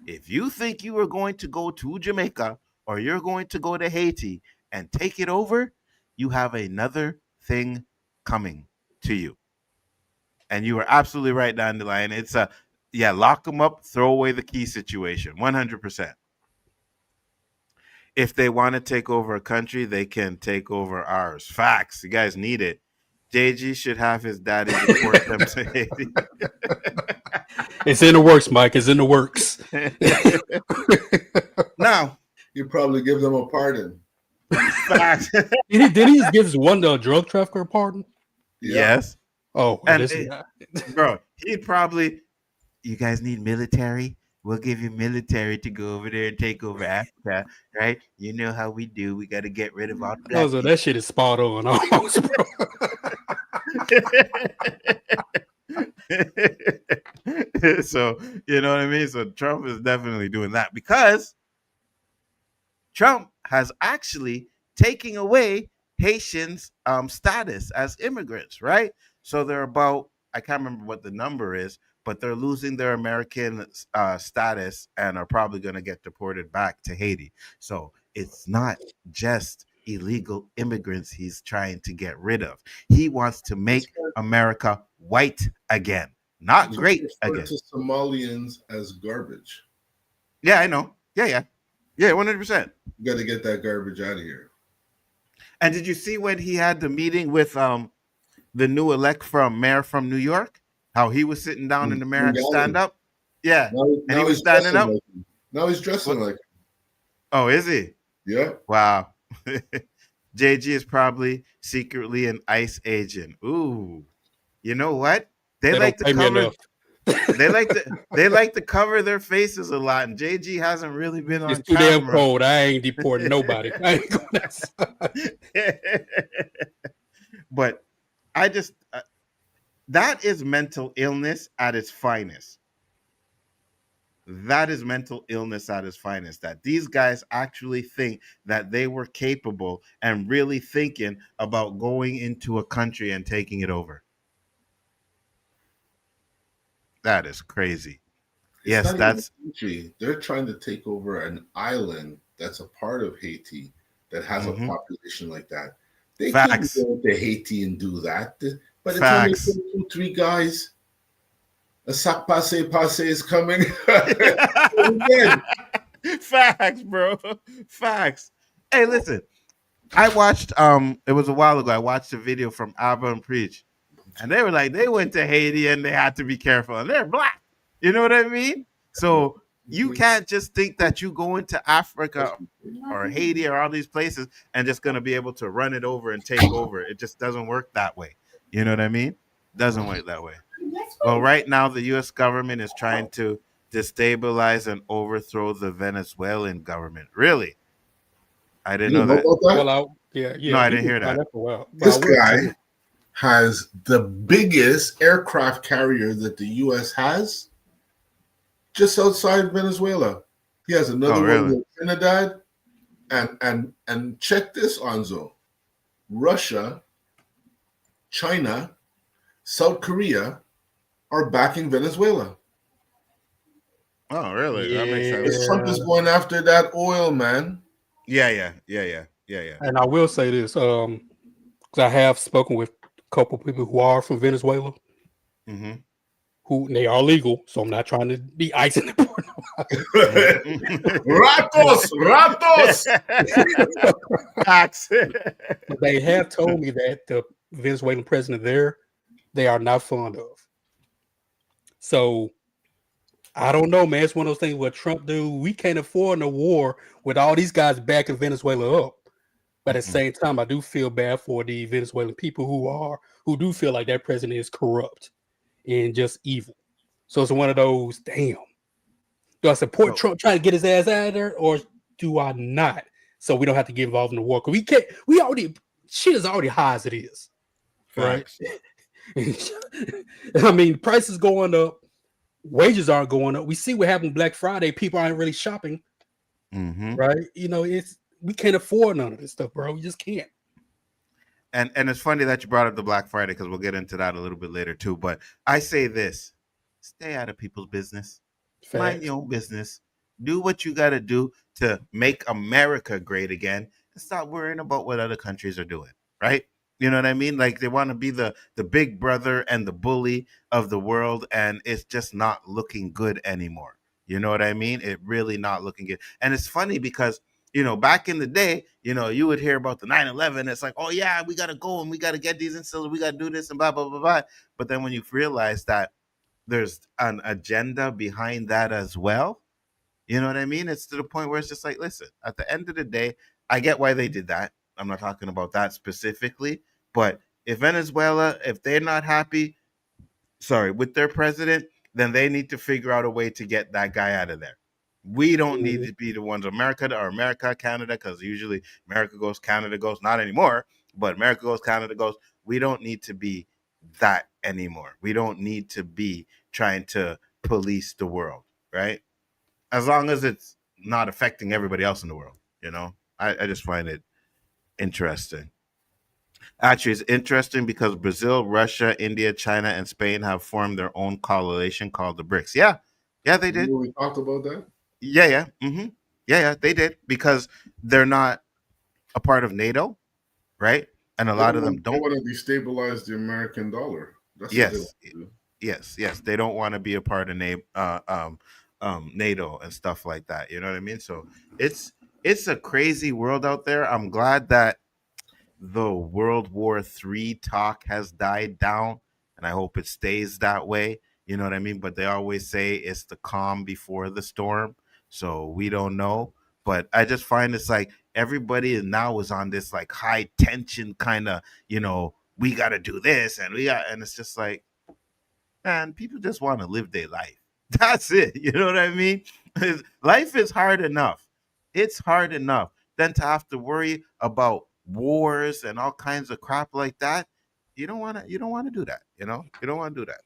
If you think you are going to go to Jamaica or you're going to go to Haiti and take it over, you have another thing coming to you. And you are absolutely right down the line. It's a, yeah, lock them up, throw away the key situation, 100%. If they want to take over a country, they can take over ours. Facts. You guys need it. JG should have his daddy deport them to Haiti. It's in the works, Mike. It's in the works. Now, you probably give them a pardon. Facts. Did he just give his one drug trafficker a pardon? Yes. Oh, and bro, he'd probably, you guys need military? We'll give you military to go over there and take over Africa, right? You know how we do. We got to get rid of all the Oh, so that shit is spot on. Almost, bro. So, you know what I mean? So Trump is definitely doing that because Trump has actually taken away Haitians' status as immigrants, right? So they're about, I can't remember what the number is, but they're losing their American status and are probably going to get deported back to Haiti. So it's not just illegal immigrants he's trying to get rid of. He wants to make America white again, not great again. To Somalians as garbage. Yeah, I know. Yeah, 100%. You got to get that garbage out of here. And did you see when he had the meeting with the new elect mayor from New York? How he was sitting down in the mayor had to stand up? Yeah. And he was standing up. Now he's dressing like him. Oh, is he? Yeah. Wow. JG is probably secretly an ICE agent. Ooh. You know what? They like to cover. They like to cover their faces a lot, and JG hasn't really been on. It's too camera. damn cold. I ain't deporting nobody. I ain't going outside. But I just that is mental illness at its finest. That is mental illness at its finest. That these guys actually think that they were capable and really thinking about going into a country and taking it over. That is crazy. It's Yes, not even that's a country. They're trying to take over an island that's a part of Haiti that has a population like that. They can't facts. go to Haiti and do that. By the time they Facts. kill 2-3 guys, a sac passe is coming. Facts, bro. Facts. Hey, listen. I watched it was a while ago. I watched a video from Abba and Preach. And they were like, they went to Haiti and they had to be careful. And they're black. You know what I mean? So you can't just think that you go into Africa or Haiti or all these places and just gonna be able to run it over and take over. It just doesn't work that way. You know what I mean? Doesn't work that way. Well, right now the US government is trying to destabilize and overthrow the Venezuelan government. Really? I didn't know that. Well, yeah. No, I didn't hear that. For a while. This guy has the biggest aircraft carrier that the U.S. has just outside Venezuela. He has another one in Trinidad. And check this, Nzo. Russia, China, South Korea are backing Venezuela. Oh, really? That makes sense. Trump is going after that oil, man. Yeah. And I will say this, because I have spoken with a couple people who are from Venezuela, who they are legal, so I'm not trying to be icing the Ratos. They have told me that the Venezuelan president there, they are not fond of. So I don't know, man. It's one of those things where Trump do. We can't afford no war with all these guys backing Venezuela up. But at the same time, I do feel bad for the Venezuelan people who do feel like that president is corrupt and just evil. So it's one of those, damn. Do I support Trump trying to get his ass out of there, or do I not? So we don't have to get involved in the war. Because shit is already high as it is. Facts. Right? I mean, prices going up. Wages aren't going up. We see what happened Black Friday. People aren't really shopping, right? You know, we can't afford none of this stuff, bro. We just can't. And it's funny that you brought up the Black Friday because we'll get into that a little bit later too. But I say this: stay out of people's business. Facts. Mind your own business. Do what you got to do to make America great again, and stop worrying about what other countries are doing. Right? You know what I mean? Like they want to be the big brother and the bully of the world, and it's just not looking good anymore. You know what I mean? It really not looking good. And it's funny because, you know, back in the day, you know, you would hear about the 9/11. It's like, oh yeah, we got to go and we got to get these instills. We got to do this and blah, blah, blah, blah. But then when you realize that there's an agenda behind that as well, you know what I mean? It's to the point where it's just like, listen, at the end of the day, I get why they did that. I'm not talking about that specifically, but if Venezuela, if they're not happy, with their president, then they need to figure out a way to get that guy out of there. We don't need to be the ones, America, Canada, because usually America goes, Canada goes, not anymore, but America goes, Canada goes. We don't need to be that anymore. We don't need to be trying to police the world, right? As long as it's not affecting everybody else in the world, you know? I just find it interesting. Actually, it's interesting because Brazil, Russia, India, China, and Spain have formed their own coalition called the BRICS. Yeah, they did. We talked about that? Yeah. Yeah, they did because they're not a part of NATO, right? And a lot of them don't. They want to destabilize the American dollar. That's Yes. They don't want to be a part of NATO and stuff like that. You know what I mean? So it's a crazy world out there. I'm glad that the World War III talk has died down, and I hope it stays that way. You know what I mean? But they always say it's the calm before the storm. So we don't know. But I just find it's like everybody now is on this like high tension kind of, you know, we got to do this and it's just like, man, people just want to live their life. That's it. You know what I mean? Life is hard enough. It's hard enough than to have to worry about wars and all kinds of crap like that. You don't want to do that. You know, you don't want to do that.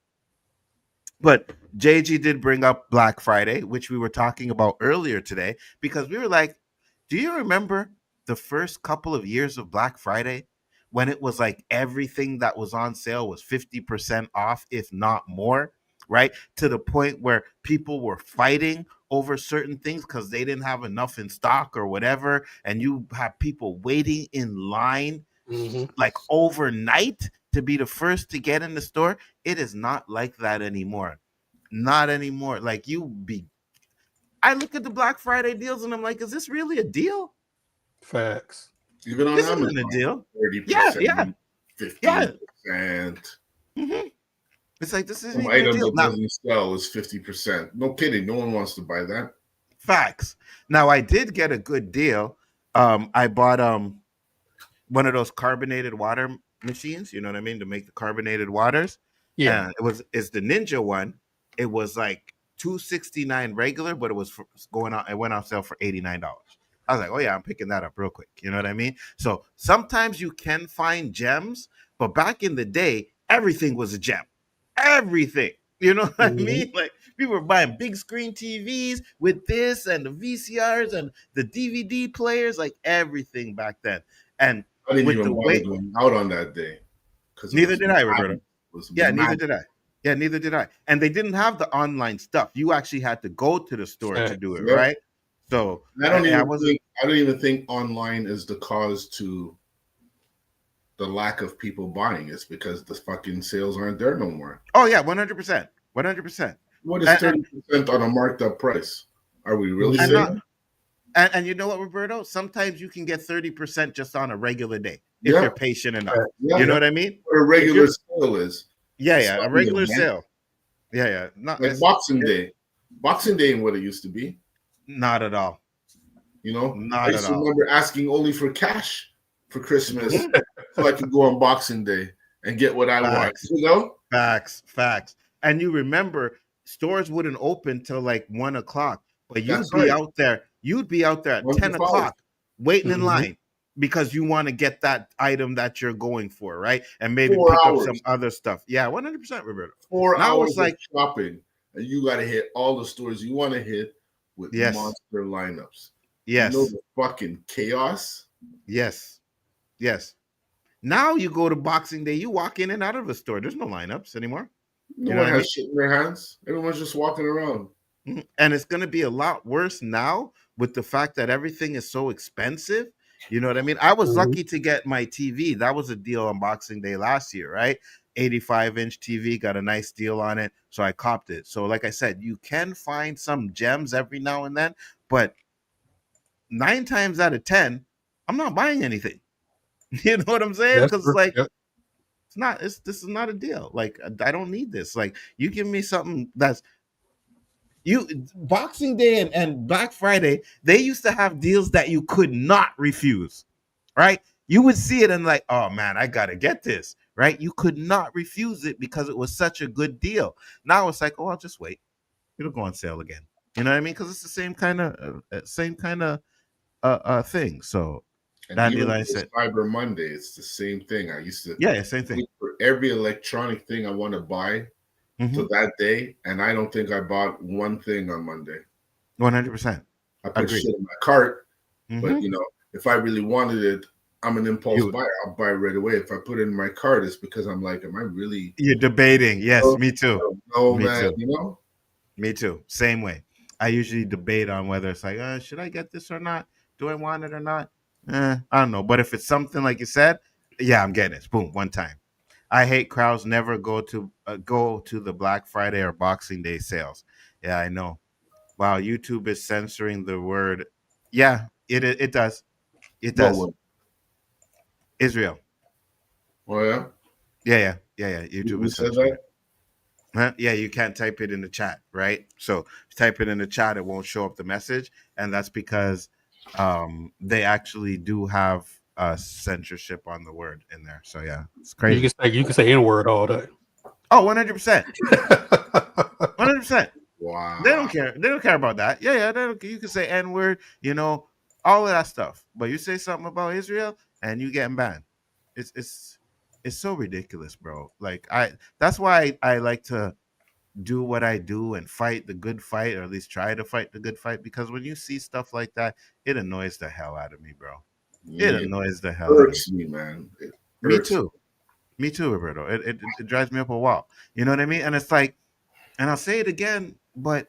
But JG did bring up Black Friday, which we were talking about earlier today, because we were like, do you remember the first couple of years of Black Friday when it was like everything that was on sale was 50% off, if not more, right? To the point where people were fighting over certain things because they didn't have enough in stock or whatever. And you have people waiting in line like overnight to be the first to get in the store. It is not like that anymore. Not anymore. Like I look at the Black Friday deals and I'm like, is this really a deal? Facts. Even on This Amazon, isn't a deal. 30%, 15%. It's like, this isn't Some even a item deal. that doesn't sell is 50%. No kidding. No one wants to buy that. Facts. Now, I did get a good deal. I bought one of those carbonated water machines, you know what I mean, to make the carbonated waters. Yeah. It's the Ninja one. It was like $269 regular, but it was it went on sale for $89. I was like, oh yeah, I'm picking that up real quick. You know what I mean? So sometimes you can find gems, but back in the day, everything was a gem. Everything. You know what I mean? Like, people were buying big screen TVs with this and the VCRs and the DVD players, like everything back then. And I didn't with even the bother way, going out on that day. neither did I, Roberto. Yeah, neither mad. did I. Yeah, neither did I. And they didn't have the online stuff. You actually had to go to the store to do it, Yep. right? So I don't even think online is the cause to the lack of people buying. It's because the fucking sales aren't there no more. Oh yeah, 100%. 100%. What is 30% on a marked up price? Are we really saying? And you know what, Roberto? Sometimes you can get 30% just on a regular day if you're patient enough. You know what I mean? What a regular sale is. Yeah, a regular sale. Yeah. Not like Boxing Day. Boxing Day ain't what it used to be. Not at all. You know, not I used at to all. remember asking only for cash for Christmas so I could go on Boxing Day and get what I want. You know, facts. And you remember, stores wouldn't open till like 1 o'clock, but you'd be out there. You'd be out there at 10 o'clock waiting in line because you want to get that item that you're going for, right? And maybe 4 pick hours. up some other stuff. Yeah, 100%, Roberto. 4 Now hours it's like of shopping, and you got to hit all the stores you want to hit with monster lineups. Yes. You know the fucking chaos. Yes. Now you go to Boxing Day, you walk in and out of a store. There's no lineups anymore. No one has shit in their hands. Everyone's just walking around. And it's going to be a lot worse now with the fact that everything is so expensive. You know what I mean? I was lucky to get my TV. That was a deal on Boxing Day last year, right? 85-inch TV, got a nice deal on it. So I copped it. So like I said, you can find some gems every now and then, but 9 times out of 10, I'm not buying anything. You know what I'm saying? Because it's like, this is not a deal. Like, I don't need this. Like, you give me something that's Boxing Day and Black Friday, they used to have deals that you could not refuse, right? You would see it and like, oh man, I gotta get this, right? You could not refuse it because it was such a good deal. Now it's like, oh, I'll just wait. It'll go on sale again. You know what I mean? Because it's the same kind of thing. So and even like said, Cyber Monday, it's the same thing. I used to same thing for every electronic thing I want to buy. To that day, and I don't think I bought one thing on Monday. 100%. I put shit in my cart, but you know, if I really wanted it, I'm an impulse buyer. I'll buy it right away. If I put it in my cart, it's because I'm like, am I really? You're debating. Yes, me too. No, me man. Too. You know, me too. Same way. I usually debate on whether it's like, should I get this or not? Do I want it or not? I don't know. But if it's something like you said, yeah, I'm getting it. Boom, one time. I hate crowds never go to the Black Friday or Boxing Day sales. Yeah, I know. Wow, YouTube is censoring the word. Yeah, it does. It does. What? Israel. Oh yeah. Yeah. YouTube is said censoring. Huh? Yeah, you can't type it in the chat, right? So if you type it in the chat, it won't show up the message, and that's because they actually do have censorship on the word in there. So yeah, it's crazy. You can say N-word all day. Oh, 100%. 100%. Wow. They don't care. They don't care about that. Yeah. You can say N-word, you know, all of that stuff. But you say something about Israel and you getting banned. It's so ridiculous, bro. Like that's why I like to do what I do and fight the good fight, or at least try to fight the good fight, because when you see stuff like that, it annoys the hell out of me, bro. It annoys the hell out of me. Hurts me, man. It Me hurts. too. Me too, Roberto. It drives me up a wall. You know what I mean? And it's like, and I'll say it again, but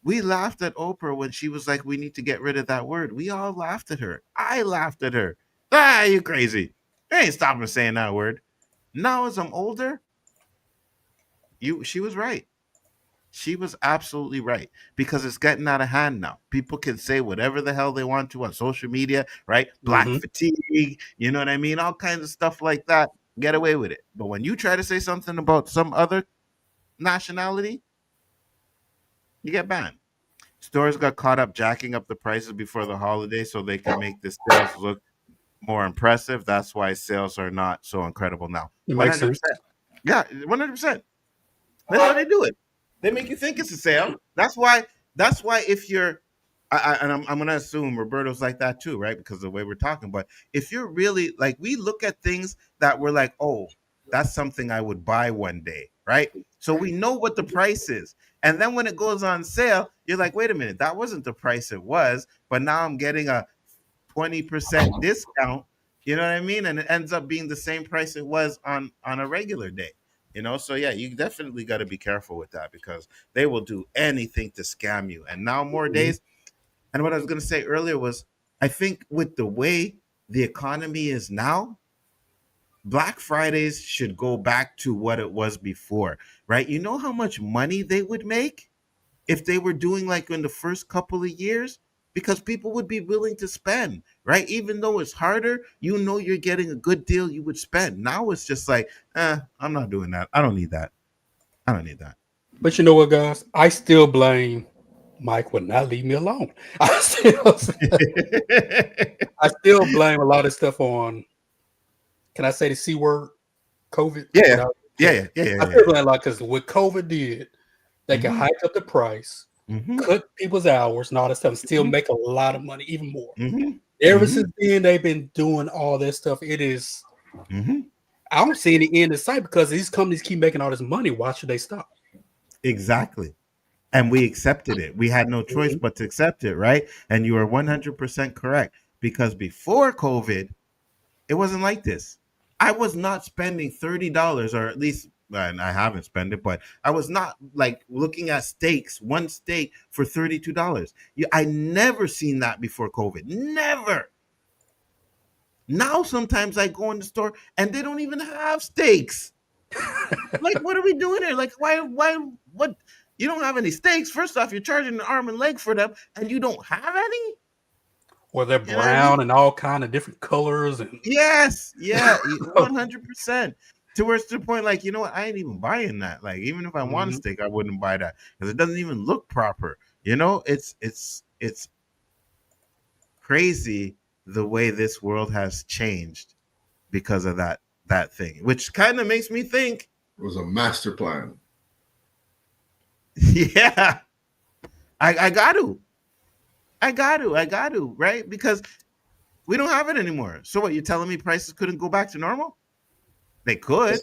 we laughed at Oprah when she was like, we need to get rid of that word. We all laughed at her. I laughed at her. Ah, you crazy. I ain't stopping saying that word. Now as I'm older, she was right. She was absolutely right, because it's getting out of hand now. People can say whatever the hell they want to on social media, right? Black fatigue, you know what I mean? All kinds of stuff like that. Get away with it. But when you try to say something about some other nationality, you get banned. Stores got caught up jacking up the prices before the holiday so they can make the sales look more impressive. That's why sales are not so incredible now. It makes 100%. sense. Yeah, 100%. That's how they do it. They make you think it's a sale. That's why if you're, and I'm going to assume Roberto's like that too, right? Because of the way we're talking. But if you're really like, we look at things that we're like, oh, that's something I would buy one day, right? So we know what the price is. And then when it goes on sale, you're like, wait a minute, that wasn't the price it was, but now I'm getting a 20% discount. You know what I mean? And it ends up being the same price it was on a regular day. You know, so yeah, you definitely got to be careful with that, because they will do anything to scam you. And now more days. And what I was going to say earlier was, I think with the way the economy is now, Black Fridays should go back to what it was before, right? You know how much money they would make if they were doing like in the first couple of years? Because people would be willing to spend, right? Even though it's harder, you know you're getting a good deal, you would spend. Now it's just like, I'm not doing that. I don't need that. I don't need that. But you know what, guys? I still blame Mike would not leave me alone. I still blame a lot of stuff on, can I say the C word? COVID? Yeah. I still blame a lot, because what COVID did, they can hike up the price, cut people's hours and all that stuff, and still make a lot of money, even more. Ever since then, they've been doing all this stuff. It is, I don't see any end in sight, because these companies keep making all this money. Why should they stop? Exactly. And we accepted it. We had no choice but to accept it, right? And you are 100% correct, because before COVID, it wasn't like this. I was not spending $30, or at least, and I haven't spent it, but I was not like looking at steaks, one steak for $32. I never seen that before COVID. Never. Now sometimes I go in the store and they don't even have steaks. Like, what are we doing here? Like, why, what? You don't have any steaks. First off, you're charging an arm and leg for them, and you don't have any? Or they're brown and all kind of different colors. And yes, yeah, 100%. Towards the point, like, you know what? I ain't even buying that. Like, even if I want a steak, I wouldn't buy that, because it doesn't even look proper. You know, it's crazy the way this world has changed because of that thing, which kind of makes me think it was a master plan. Yeah, I got to, right? Because we don't have it anymore. So what, you're telling me prices couldn't go back to normal? They could.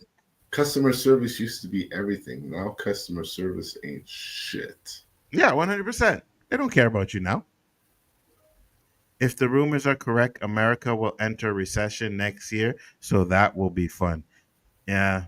Customer service used to be everything. Now customer service ain't shit. Yeah, 100%. They don't care about you now. If the rumors are correct, America will enter recession next year, so that will be fun. Yeah,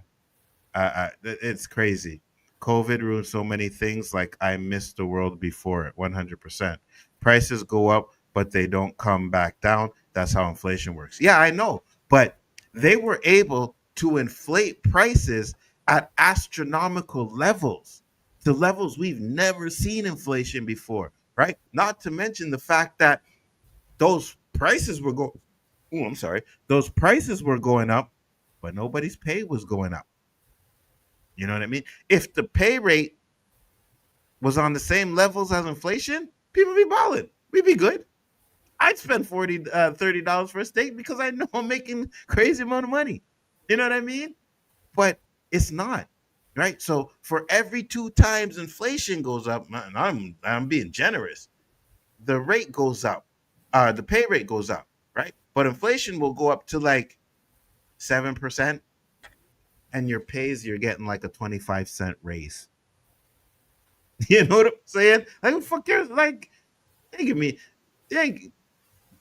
it's crazy. COVID ruined so many things, like I missed the world before it, 100%. Prices go up, but they don't come back down. That's how inflation works. Yeah, I know, but they were able to inflate prices at astronomical levels, to levels we've never seen inflation before, right? Not to mention the fact that those prices were those prices were going up, but nobody's pay was going up. You know what I mean? If the pay rate was on the same levels as inflation, people be balling. We'd be good. I'd spend $30 for a steak, because I know I'm making crazy amount of money. You know what I mean? But it's not, right? So for every 2 times inflation goes up, and I'm being generous, the rate goes up. The pay rate goes up, right? But inflation will go up to like 7%, and your pays, you're getting like a 25-cent raise. You know what I'm saying? Like, fuck yours. Like, they give me,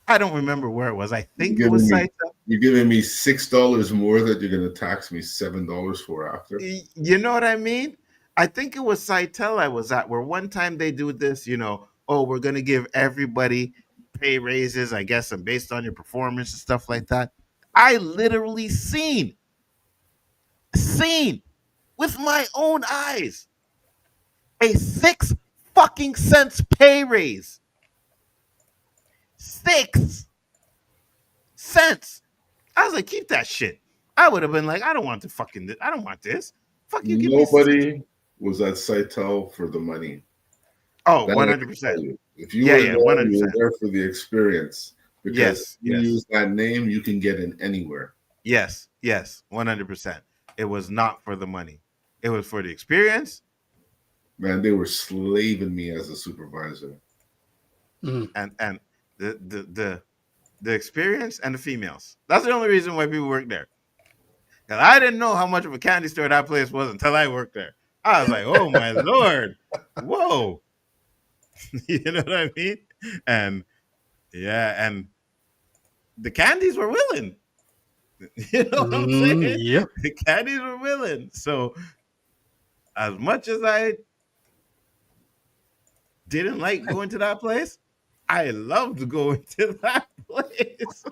I don't remember where it was. I think it was Saito. You're giving me $6 more that you're gonna tax me $7 for after. You know what I mean? I think it was Saitel I was at, where one time they do this, we're gonna give everybody pay raises, I guess, and based on your performance and stuff like that. I literally seen with my own eyes a 6 fucking cents pay raise. 6 cents. I was like, keep that shit. I would have been like, I don't want this. Fuck you. Nobody was at Saitel for the money. Oh, 100%. If you were there, 100%. you were there for the experience. Because if you use that name, you can get in anywhere. Yes, 100%. It was not for the money. It was for the experience. Man, they were slaving me as a supervisor. And the experience and the females. That's the only reason why people work there. Because I didn't know how much of a candy store that place was until I worked there. I was like, oh my Lord. Whoa. You know what I mean? And and the candies were willing. You know what I'm saying? Yep. The candies were willing. So as much as I didn't like going to that place, I loved going to that place.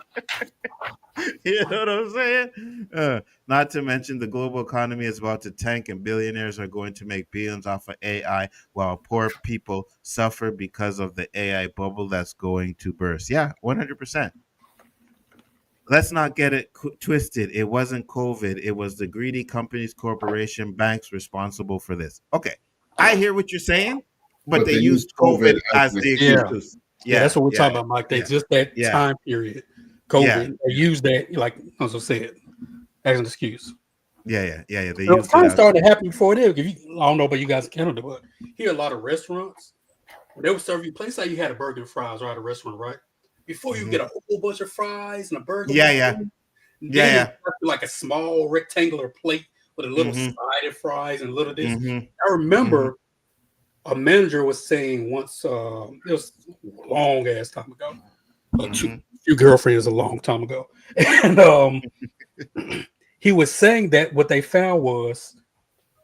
You know what I'm saying? Not to mention the global economy is about to tank and billionaires are going to make billions off of AI while poor people suffer because of the AI bubble that's going to burst. Yeah, 100%. Let's not get it twisted. It wasn't COVID. It was the greedy companies, corporation, banks responsible for this. Okay, I hear what you're saying, but they used COVID as the excuse. Yeah, that's what we're talking about, Mike. They just that time period, COVID. They used that, like Nzo said, as an excuse. They it kind of started to happen before that. I don't know about you guys in Canada, but here a lot of restaurants, they would serve you. Place like you had a burger and fries, right? A restaurant, right? Before you get a whole bunch of fries and a burger. Like a small rectangular plate with a little side of fries and a little this. I remember a manager was saying once, it was a long ass time ago, a few girlfriends a long time ago, and he was saying that what they found was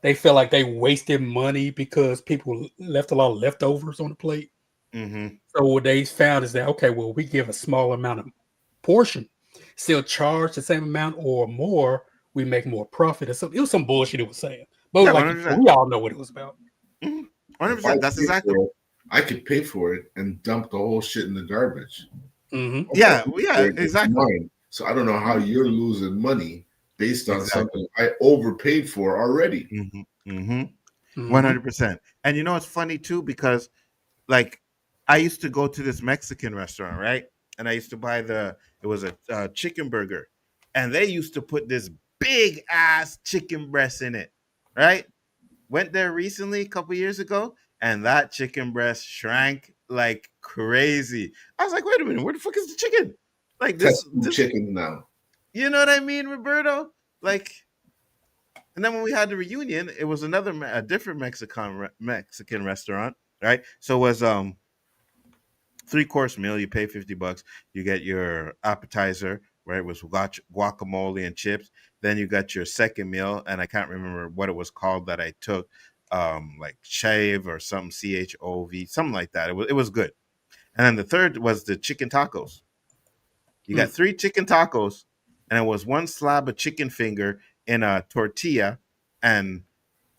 they felt like they wasted money because people left a lot of leftovers on the plate. So what they found is that, okay, well, we give a small amount of portion, still charge the same amount or more, we make more profit. It was some bullshit it was saying, but we all know what it was about. 100%. That's exactly. I could pay for it and dump the whole shit in the garbage. Exactly. So I don't know how you're losing money based on something I overpaid for already. 100%. And you know it's funny too, because like I used to go to this Mexican restaurant, right? And I used to buy it was a chicken burger, and they used to put this big ass chicken breast in it, right? Went there recently, a couple years ago, and that chicken breast shrank like crazy. I was like, wait a minute, where the fuck is the chicken? Like this chicken now. You know what I mean, Roberto? Like, and then when we had the reunion, it was a different Mexican restaurant, right? So it was 3-course meal. You pay $50. You get your appetizer, right? It was guacamole and chips. Then you got your second meal, and I can't remember what it was called that I took, like Chave or some CHOV, something like that. It was good. And then the third was the chicken tacos. You got 3 chicken tacos, and it was 1 slab of chicken finger in a tortilla, and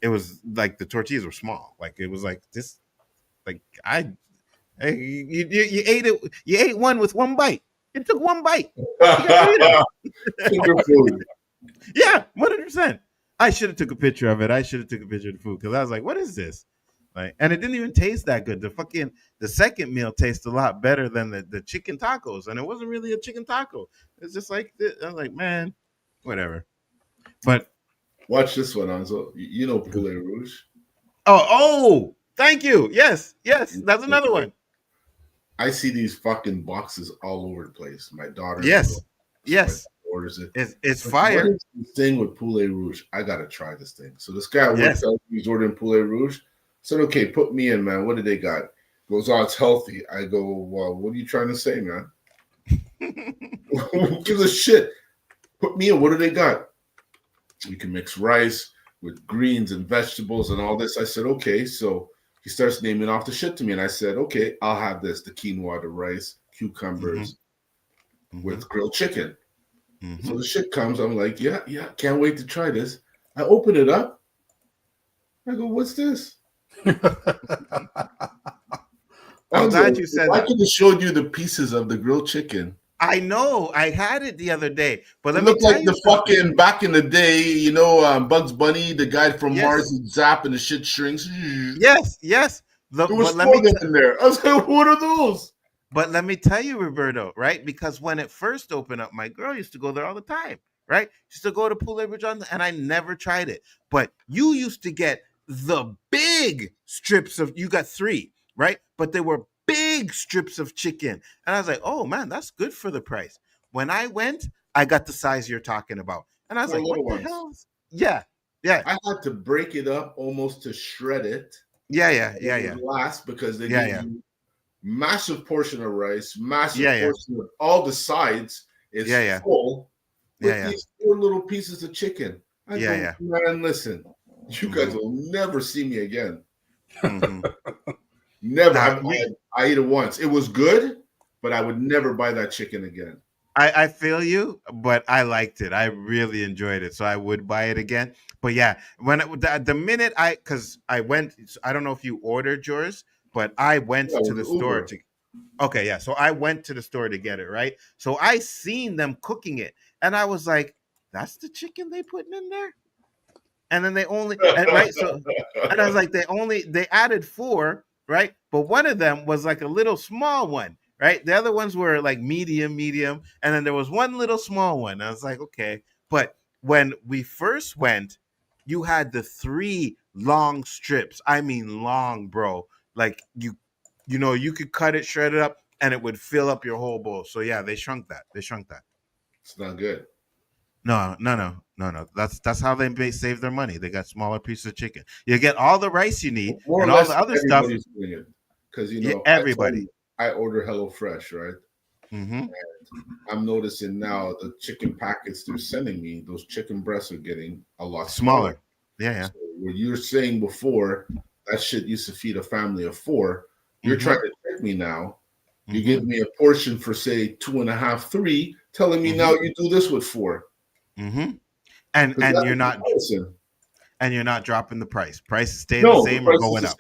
it was like the tortillas were small. Like it was like this, like you ate it. You ate one with 1 bite. It took 1 bite. Finger food. Yeah, 100%. I should have took a picture of it. I should have took a picture of the food because I was like, "What is this?" Like, and it didn't even taste that good. The second meal tastes a lot better than the chicken tacos, and it wasn't really a chicken taco. It's just like I was like, man, whatever. But watch this one, Nzo. You know Poulet Rouge. Oh, thank you. Yes, that's another one. I see these fucking boxes all over the place. My daughter. Yes. orders it. It's So fire. what is this thing with Poulet Rouge? I gotta try this thing. So this guy at work Yes. tells me he's ordering Poulet Rouge. I said, okay, put me in, man. What do they got? Goes, oh, it's healthy. I go, well, what are you trying to say, man? Who gives a shit? Put me in. What do they got? You can mix rice with greens and vegetables and all this. I said, okay. So he starts naming off the shit to me. And I said, okay, I'll have this, the quinoa, the rice, cucumbers with grilled chicken. So the shit comes. I'm like, yeah, can't wait to try this. I open it up. I go, what's this? I'm glad you said I that. could have showed you the pieces of the grilled chicken. I know. I had it the other day. But It let me looked tell like you the fucking back in the day, you know, Bugs Bunny, the guy from Yes. Mars, and zap and the shit shrinks. Yes. There was four of them in there. I was like, what are those? But let me tell you, Roberto, right? Because when it first opened up, my girl used to go there all the time, right? She used to go to Poulet Rouge, and I never tried it. But you used to get the big strips of, you got 3, right? But they were big strips of chicken. And I was like, oh man, that's good for the price. When I went, I got the size you're talking about. And I was For like, what little the ones. hell? Yeah. I had to break it up almost to shred it. Yeah. Last because they Yeah, gave yeah. you massive portion of rice, massive Yeah, yeah. portion of all the sides. It's Yeah. full with Yeah. these 4 little pieces of chicken. I go, Yeah. man, listen, you guys will never see me again. Mhm. Never. Now, I ate it once. It was good, but I would never buy that chicken again. I feel you, but I liked it. I really enjoyed it, so I would buy it again. But yeah, when the minute because I went, I don't know if you ordered yours, but I went Yeah, to with the store Uber. to. Okay, yeah. So I went to the store to get it, right? So I seen them cooking it, and I was like, "That's the chicken they putting in there." And then they only right. So and I was like, they added 4, right? But one of them was like a little small one, right? The other ones were like medium, and then there was one little small one. I was like, okay. But when we first went, you had the 3 long strips. I mean, long, bro. Like you know, you could cut it, shred it up, and it would fill up your whole bowl. So yeah, they shrunk that. It's not good. No. That's how they save their money. They got smaller pieces of chicken. You get all the rice you need More and or all less, the other stuff. everybody's doing it because Yeah, everybody. I order HelloFresh, right? Mm-hmm. And I'm noticing now the chicken packets they're sending me, those chicken breasts are getting a lot smaller. Yeah. So what you were saying before, that shit used to feed a family of 4. You're trying to trick me now. You give me a portion for say 2.5, 3, telling me now you do this with 4. Mm-hmm. And you're not dropping the price. Prices stay the same or going up.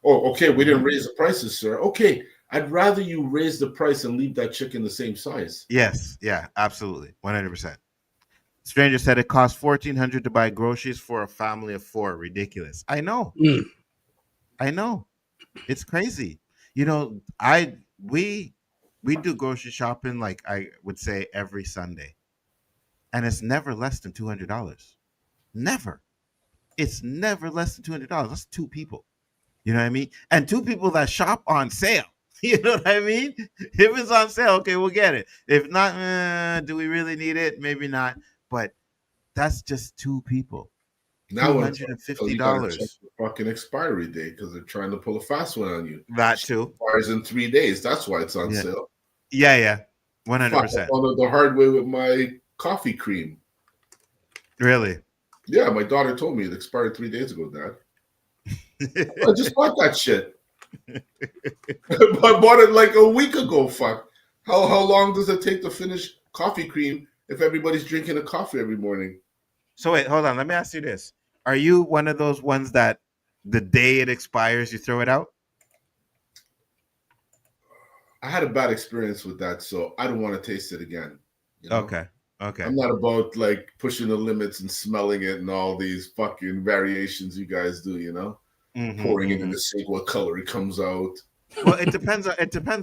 Oh, okay. We didn't raise the prices, sir. Okay. I'd rather you raise the price and leave that chicken the same size. Yes. Yeah, absolutely. 100%. Stranger said it costs $1,400 to buy groceries for a family of 4. Ridiculous. I know. I know. It's crazy. You know, we do grocery shopping like I would say every Sunday. And it's never less than $200. Never. It's never less than $200. That's 2 people. You know what I mean? And 2 people that shop on sale. You know what I mean? If it's on sale, okay, we'll get it. If not, do we really need it? Maybe not. But that's just 2 people. Now $250. Check the fucking expiry date because they're trying to pull a fast one on you. That too. Expires in 3 days. That's why it's on Yeah. sale. Yeah. Fuck, 100%. I found out the hard way with my coffee cream. Really? Yeah, my daughter told me it expired 3 days ago, Dad. I just bought that shit. I bought it like a week ago. Fuck. How long does it take to finish coffee cream if everybody's drinking a coffee every morning? So wait, hold on. Let me ask you this. Are you one of those ones that the day it expires, you throw it out? I had a bad experience with that, so I don't want to taste it again. You know? Okay. I'm not about like pushing the limits and smelling it and all these fucking variations you guys do, you know? Pouring it in the sink, what color it comes out. Well, it depends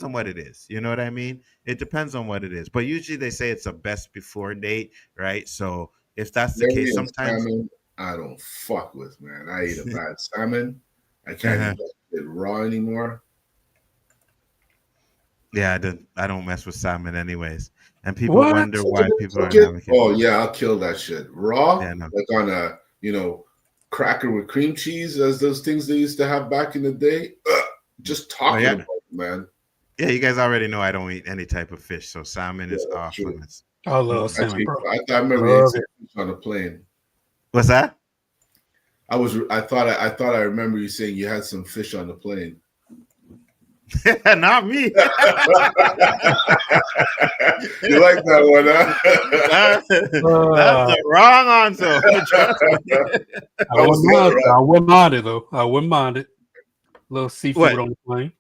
on what it is. You know what I mean? It depends on what it is. But usually they say it's a best before date, right? So if that's the case, sometimes salmon, I don't fuck with, man. I eat a bad salmon. I can't eat it raw anymore. Yeah, I don't mess with salmon anyways. And people What? wonder why people aren't Cook it? having kids. Oh yeah, I'll kill that shit. Raw, Yeah, no. like on a cracker with cream cheese, as those things they used to have back in the day. Just talking about it, man. Yeah, you guys already know I don't eat any type of fish, so salmon is off true. limits. I love salmon, bro. I remember you ate some fish on a plane. What's that? I thought I remember you saying you had some fish on the plane. Not me. You like that one, huh? That's the wrong answer. I wouldn't mind it though. I wouldn't mind it. A little seafood on the plane.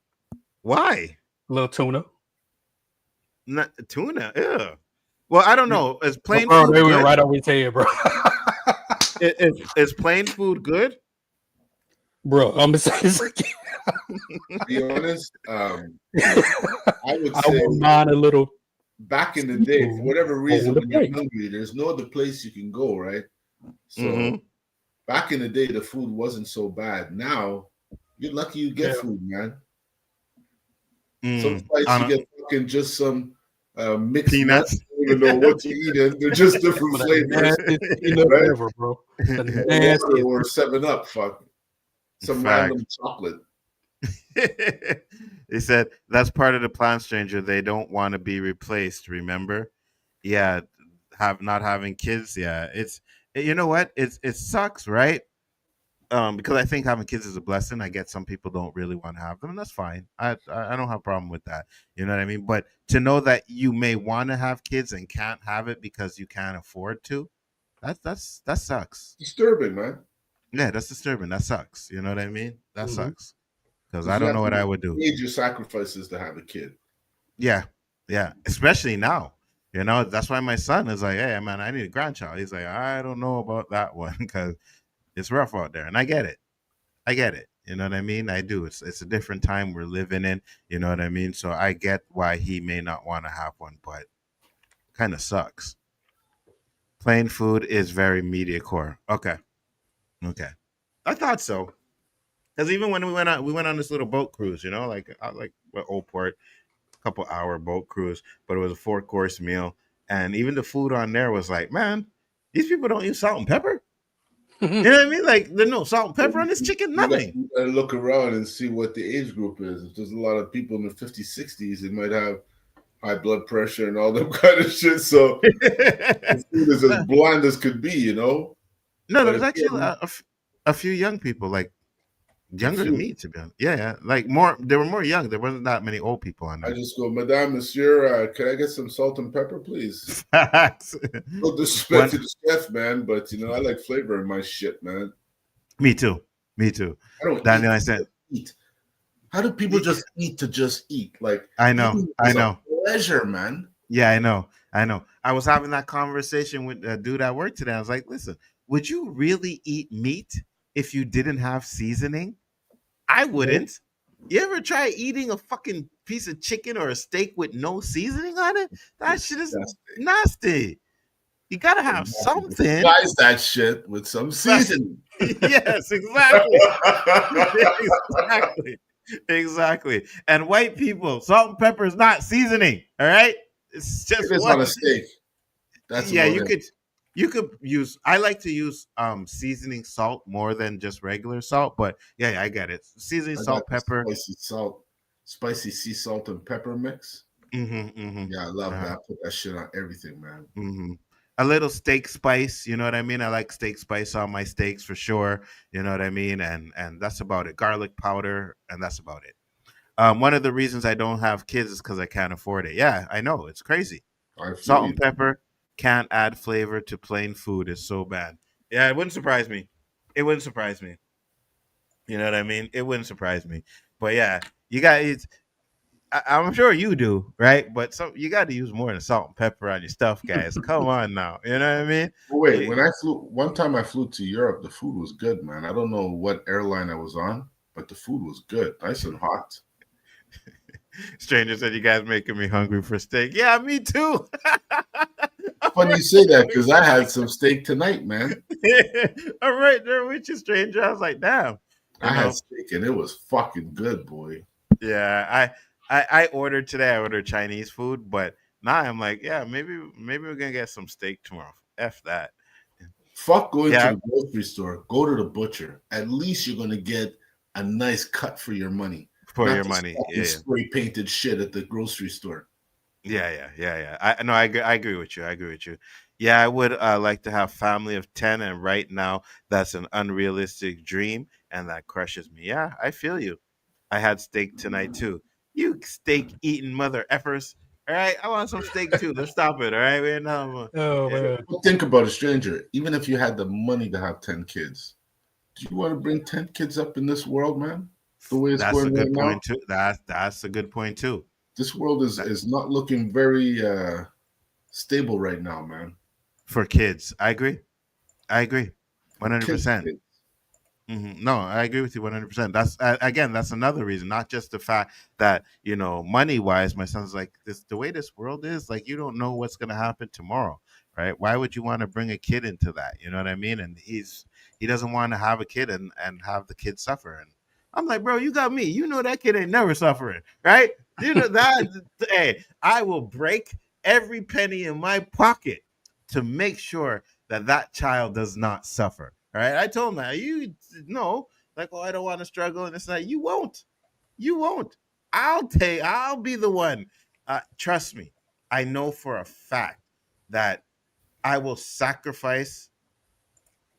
Why? A little tuna. Not tuna. Ew. Well, I don't know. Is plain bro, food they good? went right over your head, bro. Is plain food good? Bro, I'm gonna say this again. To be honest, I would I say wouldn't mind a little. back in the day, for whatever reason, Hold the when you're plate. hungry, there's no other place you can go, right? So back in the day, the food wasn't so bad. Now you're lucky you get food, man. Some flights you get fucking just some mixed peanuts. nuts. I don't even know what you're eating. They're just different flavors, right? Ever, bro. Water or 7-Up, fuck. Some random chocolate. They said that's part of the plan, stranger. They don't want to be replaced. Remember? Yeah, not having kids. Yeah, you know what? It sucks, right? Because I think having kids is a blessing. I get some people don't really want to have them, and that's fine. I don't have a problem with that. You know what I mean? But to know that you may want to have kids and can't have it because you can't afford to, that sucks. Disturbing, man. Yeah, that's disturbing. That sucks. You know what I mean? That sucks. Because I don't know what I would do. Major sacrifices to have a kid. Yeah, especially now. You know, that's why my son is like, "Hey, man, I need a grandchild." He's like, "I don't know about that one because it's rough out there," and I get it. You know what I mean? I do. It's a different time we're living in. You know what I mean? So I get why he may not want to have one, but kind of sucks. Plain food is very media core. Okay. I thought so. Because even when we went on this little boat cruise, you know, like Old Port, couple hour boat cruise, but it was a 4-course meal, and even the food on there was like, man, these people don't use salt and pepper. You know what I mean? Like there's no salt and pepper on this chicken, nothing. You gotta look around and see what the age group is. If there's a lot of people in the 50s, 60s, they might have high blood pressure and all that kind of shit. So the food is as bland as could be, you know. No, there was actually a few young people, like younger than me, to be honest. Yeah, like more. They were more young. There wasn't that many old people on there. I just go, Madame, Monsieur, can I get some salt and pepper, please? No disrespect to the chef, man, but you know I like flavor in my shit, man. Me too. I don't eat. How do people just eat to just eat? Like I know. Pleasure, man. Yeah, I know. I was having that conversation with a dude at work today. I was like, listen, would you really eat meat if you didn't have seasoning? I wouldn't. You ever try eating a fucking piece of chicken or a steak with no seasoning on it? That shit is nasty. You gotta have something. Spice that shit with some seasoning. Yes, exactly. Exactly. And white people, salt and pepper is not seasoning. All right, it's just on a steak. That's you could use. I like to use seasoning salt more than just regular salt, but yeah, I get it. Seasoning salt, pepper, spicy sea salt and pepper mix. Mm-hmm. Yeah, I love that. I put that shit on everything, man. Mm-hmm. A little steak spice, you know what I mean? I like steak spice on my steaks for sure. You know what I mean? And that's about it. Garlic powder, and that's about it. One of the reasons I don't have kids is because I can't afford it. Yeah, I know. It's crazy. Salt and pepper can't add flavor to plain food. It's so bad. Yeah, it wouldn't surprise me. You know what I mean? It wouldn't surprise me. But yeah, you got it. I'm sure you do, right? But you got to use more than salt and pepper on your stuff, guys. Come on now, you know what I mean? Wait, one time I flew to Europe, the food was good, man. I don't know what airline I was on, but the food was good, nice and hot. Stranger said, "You guys making me hungry for steak." Yeah, me too. Funny you say that because I had some steak tonight, man. I'm right there with you, stranger. I was like, damn. I had steak and it was fucking good, boy. Yeah, I ordered today. I ordered Chinese food, but now I'm like, yeah, maybe we're gonna get some steak tomorrow. F that. Fuck going to the grocery store. Go to the butcher. At least you're gonna get a nice cut for your money. For Not your this money, fucking yeah. spray painted shit at the grocery store. Yeah. I agree with you. I agree with you. Yeah, I would like to have family of 10, and right now that's an unrealistic dream, and that crushes me. Yeah, I feel you. I had steak tonight too. You steak eating mother effers. All right, I want some steak too. Let's stop it. All right, man. But think about a stranger. Even if you had the money to have 10 kids, do you want to bring 10 kids up in this world, man? The way it's That's going a good right point too. That's a good point too. This world is not looking very stable right now, man. For kids, I agree. 100%. No, I agree with you 100%. That's again, that's another reason, not just the fact that money wise, my son's like this. The way this world is, like you don't know what's going to happen tomorrow, right? Why would you want to bring a kid into that? You know what I mean? And he doesn't want to have a kid and have the kid suffer. And I'm like, bro, you got me. You know that kid ain't never suffering, right? You know that. Hey, I will break every penny in my pocket to make sure that child does not suffer. All right. I told him that. You know, like, I don't want to struggle. And it's like, you won't. I'll be the one. Trust me. I know for a fact that I will sacrifice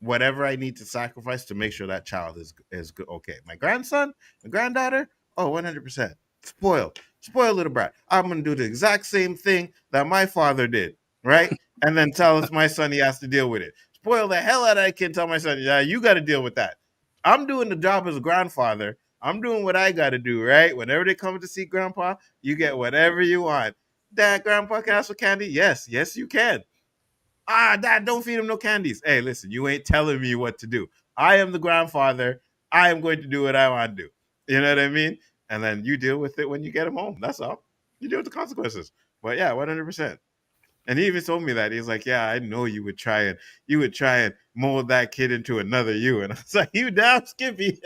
whatever I need to sacrifice to make sure that child is good. Okay. My grandson, my granddaughter, 100%. Spoiled little brat. I'm going to do the exact same thing that my father did. Right. And then tell us my son he has to deal with it. Spoil the hell out of that kid. Tell my son, yeah, you got to deal with that. I'm doing the job as a grandfather. I'm doing what I got to do, right? Whenever they come to see grandpa, you get whatever you want. Dad, grandpa, can I have some candy? Yes, you can. Dad, don't feed him no candies. Hey, listen, you ain't telling me what to do. I am the grandfather. I am going to do what I want to do. You know what I mean? And then you deal with it when you get him home. That's all. You deal with the consequences. But yeah, 100%. And he even told me that. He's like, yeah, I know you would try and mold that kid into another you. And I was like, you damn Skippy.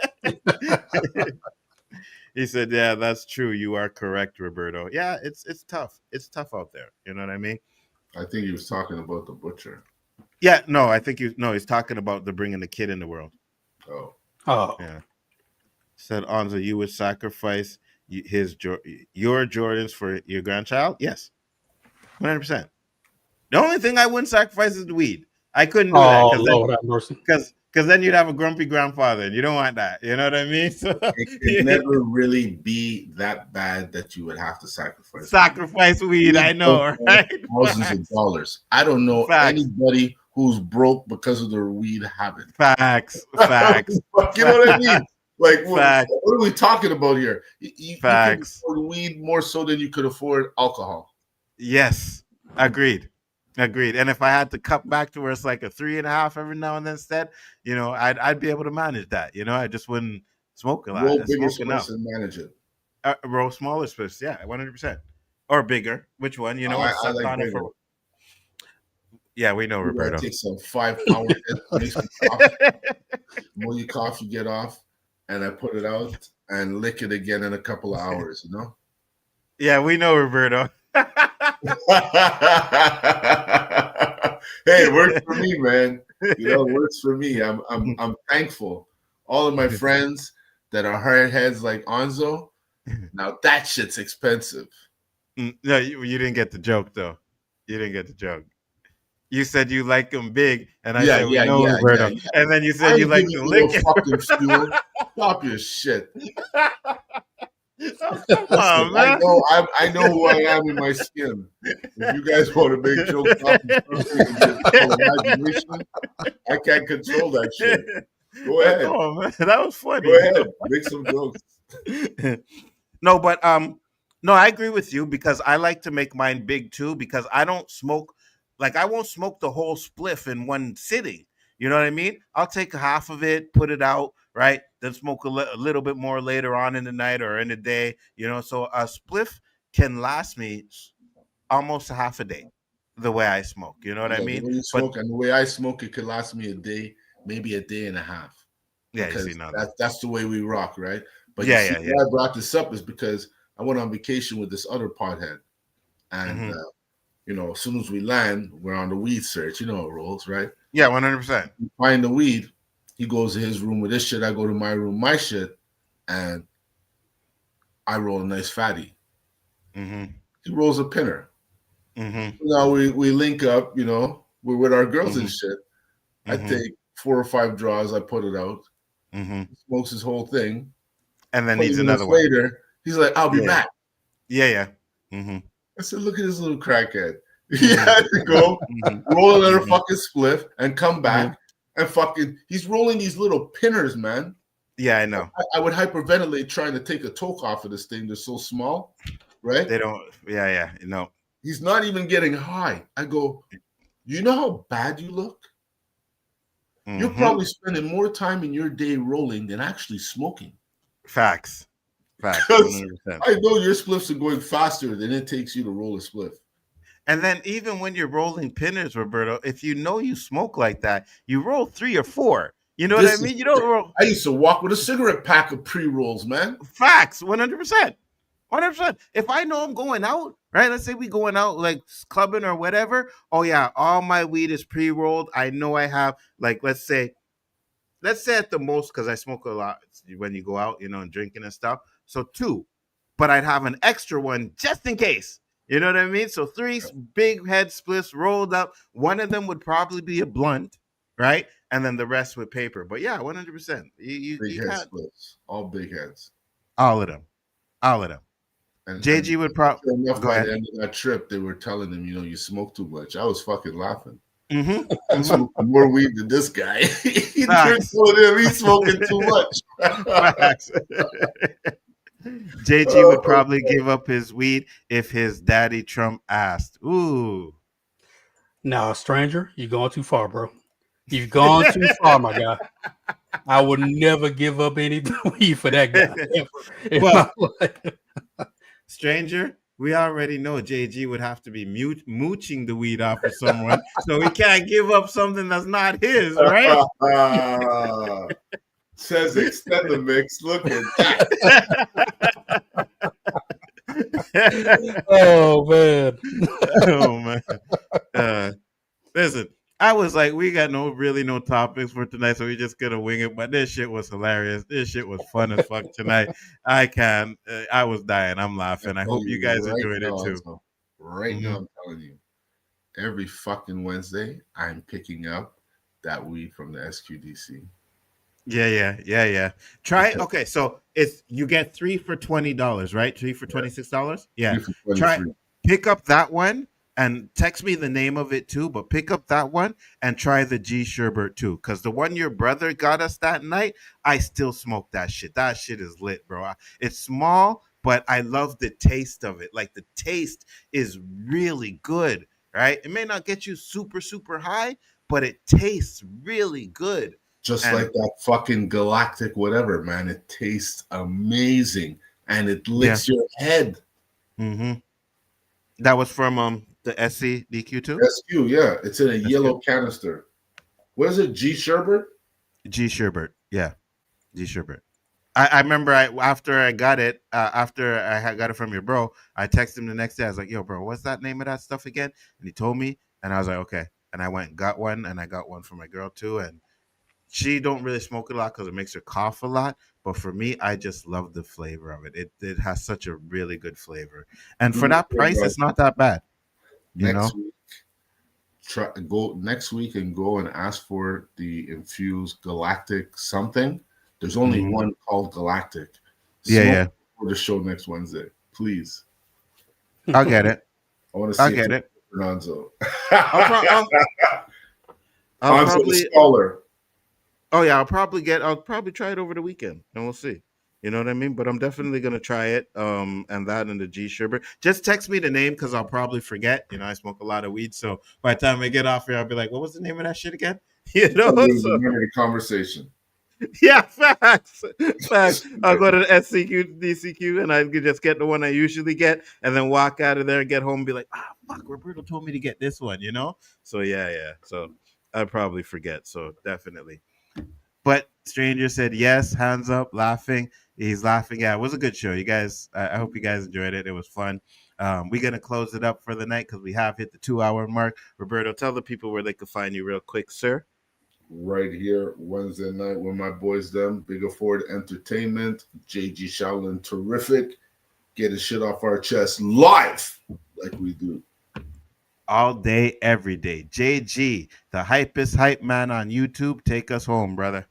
He said, yeah, that's true. You are correct, Roberto. Yeah, it's tough. It's tough out there. You know what I mean? I think he was talking about the butcher. Yeah, no, I think he's talking about the bringing the kid in the world. Oh. Yeah. Said Anzo, you would sacrifice your Jordans for your grandchild? Yes. 100%. The only thing I wouldn't sacrifice is the weed. I couldn't do that because then you'd have a grumpy grandfather, and you don't want that. You know what I mean? So, it could never really be that bad that you would have to sacrifice weed. I know, right? Thousands of dollars. I don't know anybody who's broke because of their weed habit. Facts. You know what I mean? Like, what are we talking about here? You can afford weed more so than you could afford alcohol. Yes, agreed. And if I had to cut back to where it's like a 3.5 every now and then instead, I'd be able to manage that. I just wouldn't smoke a lot. Roll bigger spliffs and manage it. Roll smaller spliffs, yeah, 100%. Or bigger. Which one? I like bigger. Yeah, we know, Roberto. It takes some 5 hours. The more you cough, you get off, and I put it out and lick it again in a couple of hours. Yeah, we know, Roberto. Hey, it works for me, man. It works for me. I'm thankful. All of my friends that are hard heads like Anzo. Now that shit's expensive. No, you didn't get the joke though. You didn't get the joke. You said you like them big, and I said no, Roberto. Yeah. And then you said you like them lick. Stop your shit. Come on, man. I know who I am in my skin. If you guys want to make jokes off imagination, I can't control that shit. Go ahead. Come on, man. That was funny. Go ahead. Make some jokes. No, but no, I agree with you because I like to make mine big too because I don't smoke. Like I won't smoke the whole spliff in one sitting. You know what I mean? I'll take half of it, put it out, right? Then smoke a little bit more later on in the night or in the day. So a spliff can last me almost a half a day the way I smoke. You know what I mean? The way you smoke and the way I smoke, it could last me a day, maybe a day and a half. Yeah, that's the way we rock, right? But why I brought this up is because I went on vacation with this other pothead, and Mhm. as soon as we land, we're on the weed search. You know how it rolls, right? Yeah, 100%. We find the weed. He goes to his room with his shit. I go to my room, my shit, and I roll a nice fatty. Mm-hmm. He rolls a pinner. Mm-hmm. Now we link up. We're with our girls and Mhm. shit. I Mhm. take 4 or 5 draws. I put it out. Mm-hmm. He smokes his whole thing. And then 20 needs minutes another one. later, he's like, "I'll be Yeah. back." Yeah. Mm-hmm. I said, "Look at this little crackhead." He had to go roll another fucking spliff and come back and he's rolling these little pinners, man. Yeah, I know. I would hyperventilate trying to take a toke off of this thing. They're so small, right? They don't. Yeah. No. He's not even getting high. I go, "You know how bad you look? You're probably spending more time in your day rolling than actually smoking." Facts. 'Cause 100%. I know your spliffs are going faster than it takes you to roll a spliff. And then even when you're rolling pinners, Roberto, if you know you smoke like that, you roll 3 or 4. You know what I mean? You don't roll. I used to walk with a cigarette pack of pre-rolls, man. Facts, 100%. 100%. If I know I'm going out, right? Let's say we going out like clubbing or whatever. Oh yeah, all my weed is pre-rolled. I know I have like let's say at the most, because I smoke a lot when you go out, and drinking and stuff. So 2, but I'd have an extra one just in case. You know what I mean? So 3 big head splits rolled up. One of them would probably be a blunt, right? And then the rest with paper. But yeah, 100%. You Big head can't. splits, all big heads. All of them. And JG would probably. enough Go by ahead. the end of that trip, they were telling him, you smoke too much. I was fucking laughing. Mm-hmm. I'm smoking more weed than this guy. He Facts. drinks more than him. He's smoking too much. Facts. JG would probably give up his weed if his daddy Trump asked. Ooh. Now, stranger, you're going too far, bro. You've gone too far, my guy. I would never give up any weed for that guy. Ever in my life. Stranger, we already know JG would have to be mooching the weed off of someone, so he can't give up something that's not his, right? Says extend the mix. Look at that. Oh man. Oh man. Listen, I was like, we got no topics for tonight, so we just gonna wing it. But this shit was hilarious. This shit was fun as fuck tonight. I was dying. I'm laughing. I hope you guys enjoyed it too. So right now, I'm telling you, every fucking Wednesday, I'm picking up that weed from the SQDC. Yeah. Try. Okay, so you get 3 for $20, right? 3 for $26. Yeah. Try pick up that one. And text me the name of it too, but pick up that one and try the G Sherbert too. Because the one your brother got us that night, I still smoke that shit. That shit is lit, bro. It's small, but I love the taste of it. Like the taste is really good, right? It may not get you super, super high, but it tastes really good. Just like that fucking galactic whatever, man. It tastes amazing. And it licks your head. Mm-hmm. That was from the SC DQ too? SQ, yeah. It's in a yellow canister. What is it? G Sherbert? G Sherbert, yeah. G Sherbert. I remember after I got it, after I got it from your bro, I texted him the next day. I was like, yo, bro, what's that name of that stuff again? And he told me, and I was like, okay. And I went and got one, and I got one for my girl too. And she don't really smoke a lot because it makes her cough a lot. But for me, I just love the flavor of it. It has such a really good flavor. And for that price, it's not that bad. Next week, go next week and go and ask for the infused galactic something. There's only one called galactic. Smoke for the show next Wednesday, please. I'll get it. I want to see. I'll get it. Nzo. I'll Nzo probably the scholar. Oh yeah, I'll probably try it over the weekend, and we'll see. You know what I mean? But I'm definitely gonna try it. And that and the G Sherbert. Just text me the name because I'll probably forget. I smoke a lot of weed, so by the time I get off here, I'll be like, "What was the name of that shit again?" Remember the conversation. Yeah, facts. I'll go to the SCQ, DCQ, and I could just get the one I usually get, and then walk out of there and get home and be like, fuck, Roberto told me to get this one, So yeah. So I'd probably forget. So definitely. But Stranger said yes, hands up, laughing. He's laughing. Yeah, it was a good show. You guys, I hope you guys enjoyed it. It was fun. We're going to close it up for the night because we have hit the 2-hour mark. Roberto, tell the people where they can find you real quick, sir. Right here, Wednesday night with my boys, them, Big Afford Entertainment, JG Shaolin, terrific. Get his shit off our chest live like we do. All day, every day. JG, the hypest hype man on YouTube. Take us home, brother.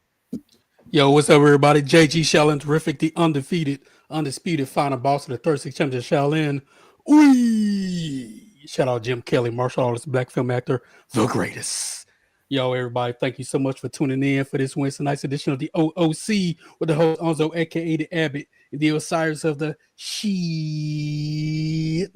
Yo, what's up, everybody? JG Shaolin, terrific, the undefeated, undisputed final boss of the 36 champion Shaolin. Ooh! Shout out Jim Kelly, martial artist, black film actor, the greatest. Yo, everybody, thank you so much for tuning in for this Wednesday night's edition of the O.O.C. with the host Nzo, aka the Abbott, and the Osiris of the shit.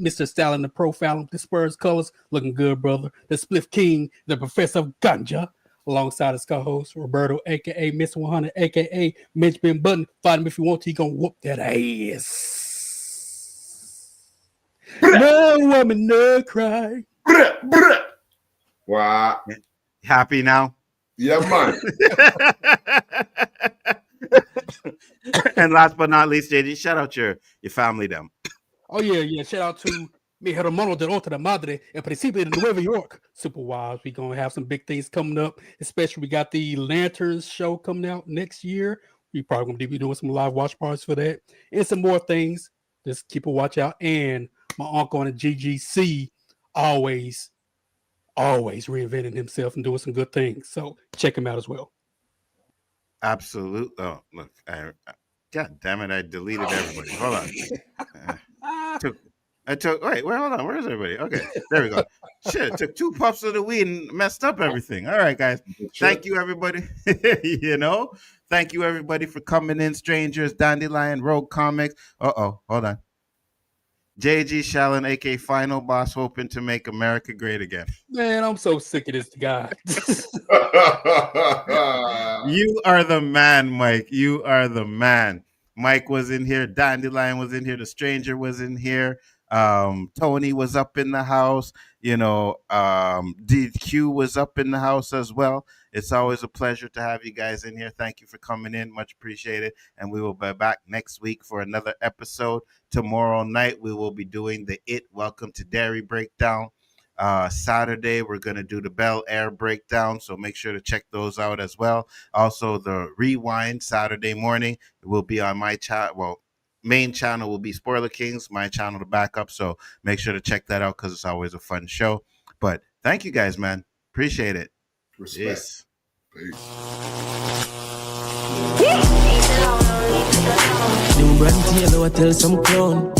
Mr. Stalin, the profile with the Spurs colors, looking good, brother. The Spliff King, the Professor of Ganja, alongside his co-host Roberto, aka Mr. 100, aka Mitch Ben Button. Find him if you want to. He gonna whoop that ass. No woman, no cry. Wow. Happy now? Yeah, man. And last but not least, JD, shout out your family, them. Oh, yeah. Shout out to mi hermano de otra madre, el principio de Nueva York. Super Wives. We're going to have some big things coming up, especially we got the Lanterns show coming out next year. We probably going to be doing some live watch parties for that and some more things. Just keep a watch out. And my uncle on the GGC always reinventing himself and doing some good things. So check him out as well. Absolutely. Oh, look. God damn it. I deleted everybody. Hold on. Wait, hold on. Where's everybody? Okay. There we go. Shit. Took 2 puffs of the weed and messed up everything. All right, guys. Thank you, everybody. Thank you, everybody, for coming in. Strangers, Dandelion, Rogue Comics. Hold on. JG Shaolin, aka Final Boss, hoping to make America great again. Man, I'm so sick of this guy. You are the man, Mike. You are the man. Mike was in here. Dandelion was in here. The Stranger was in here. Tony was up in the house. DQ was up in the house as well. It's always a pleasure to have you guys in here. Thank you for coming in. Much appreciated. And we will be back next week for another episode. Tomorrow night, we will be doing the Welcome to Derry breakdown. Saturday, we're going to do the Bel Air breakdown. So make sure to check those out as well. Also, the Rewind Saturday morning will be on my chat. Well, main channel will be Spoiler Kings, my channel to back up. So make sure to check that out because it's always a fun show. But thank you guys, man. Appreciate it. Respect. Yes. Peace. New brand tell some clown.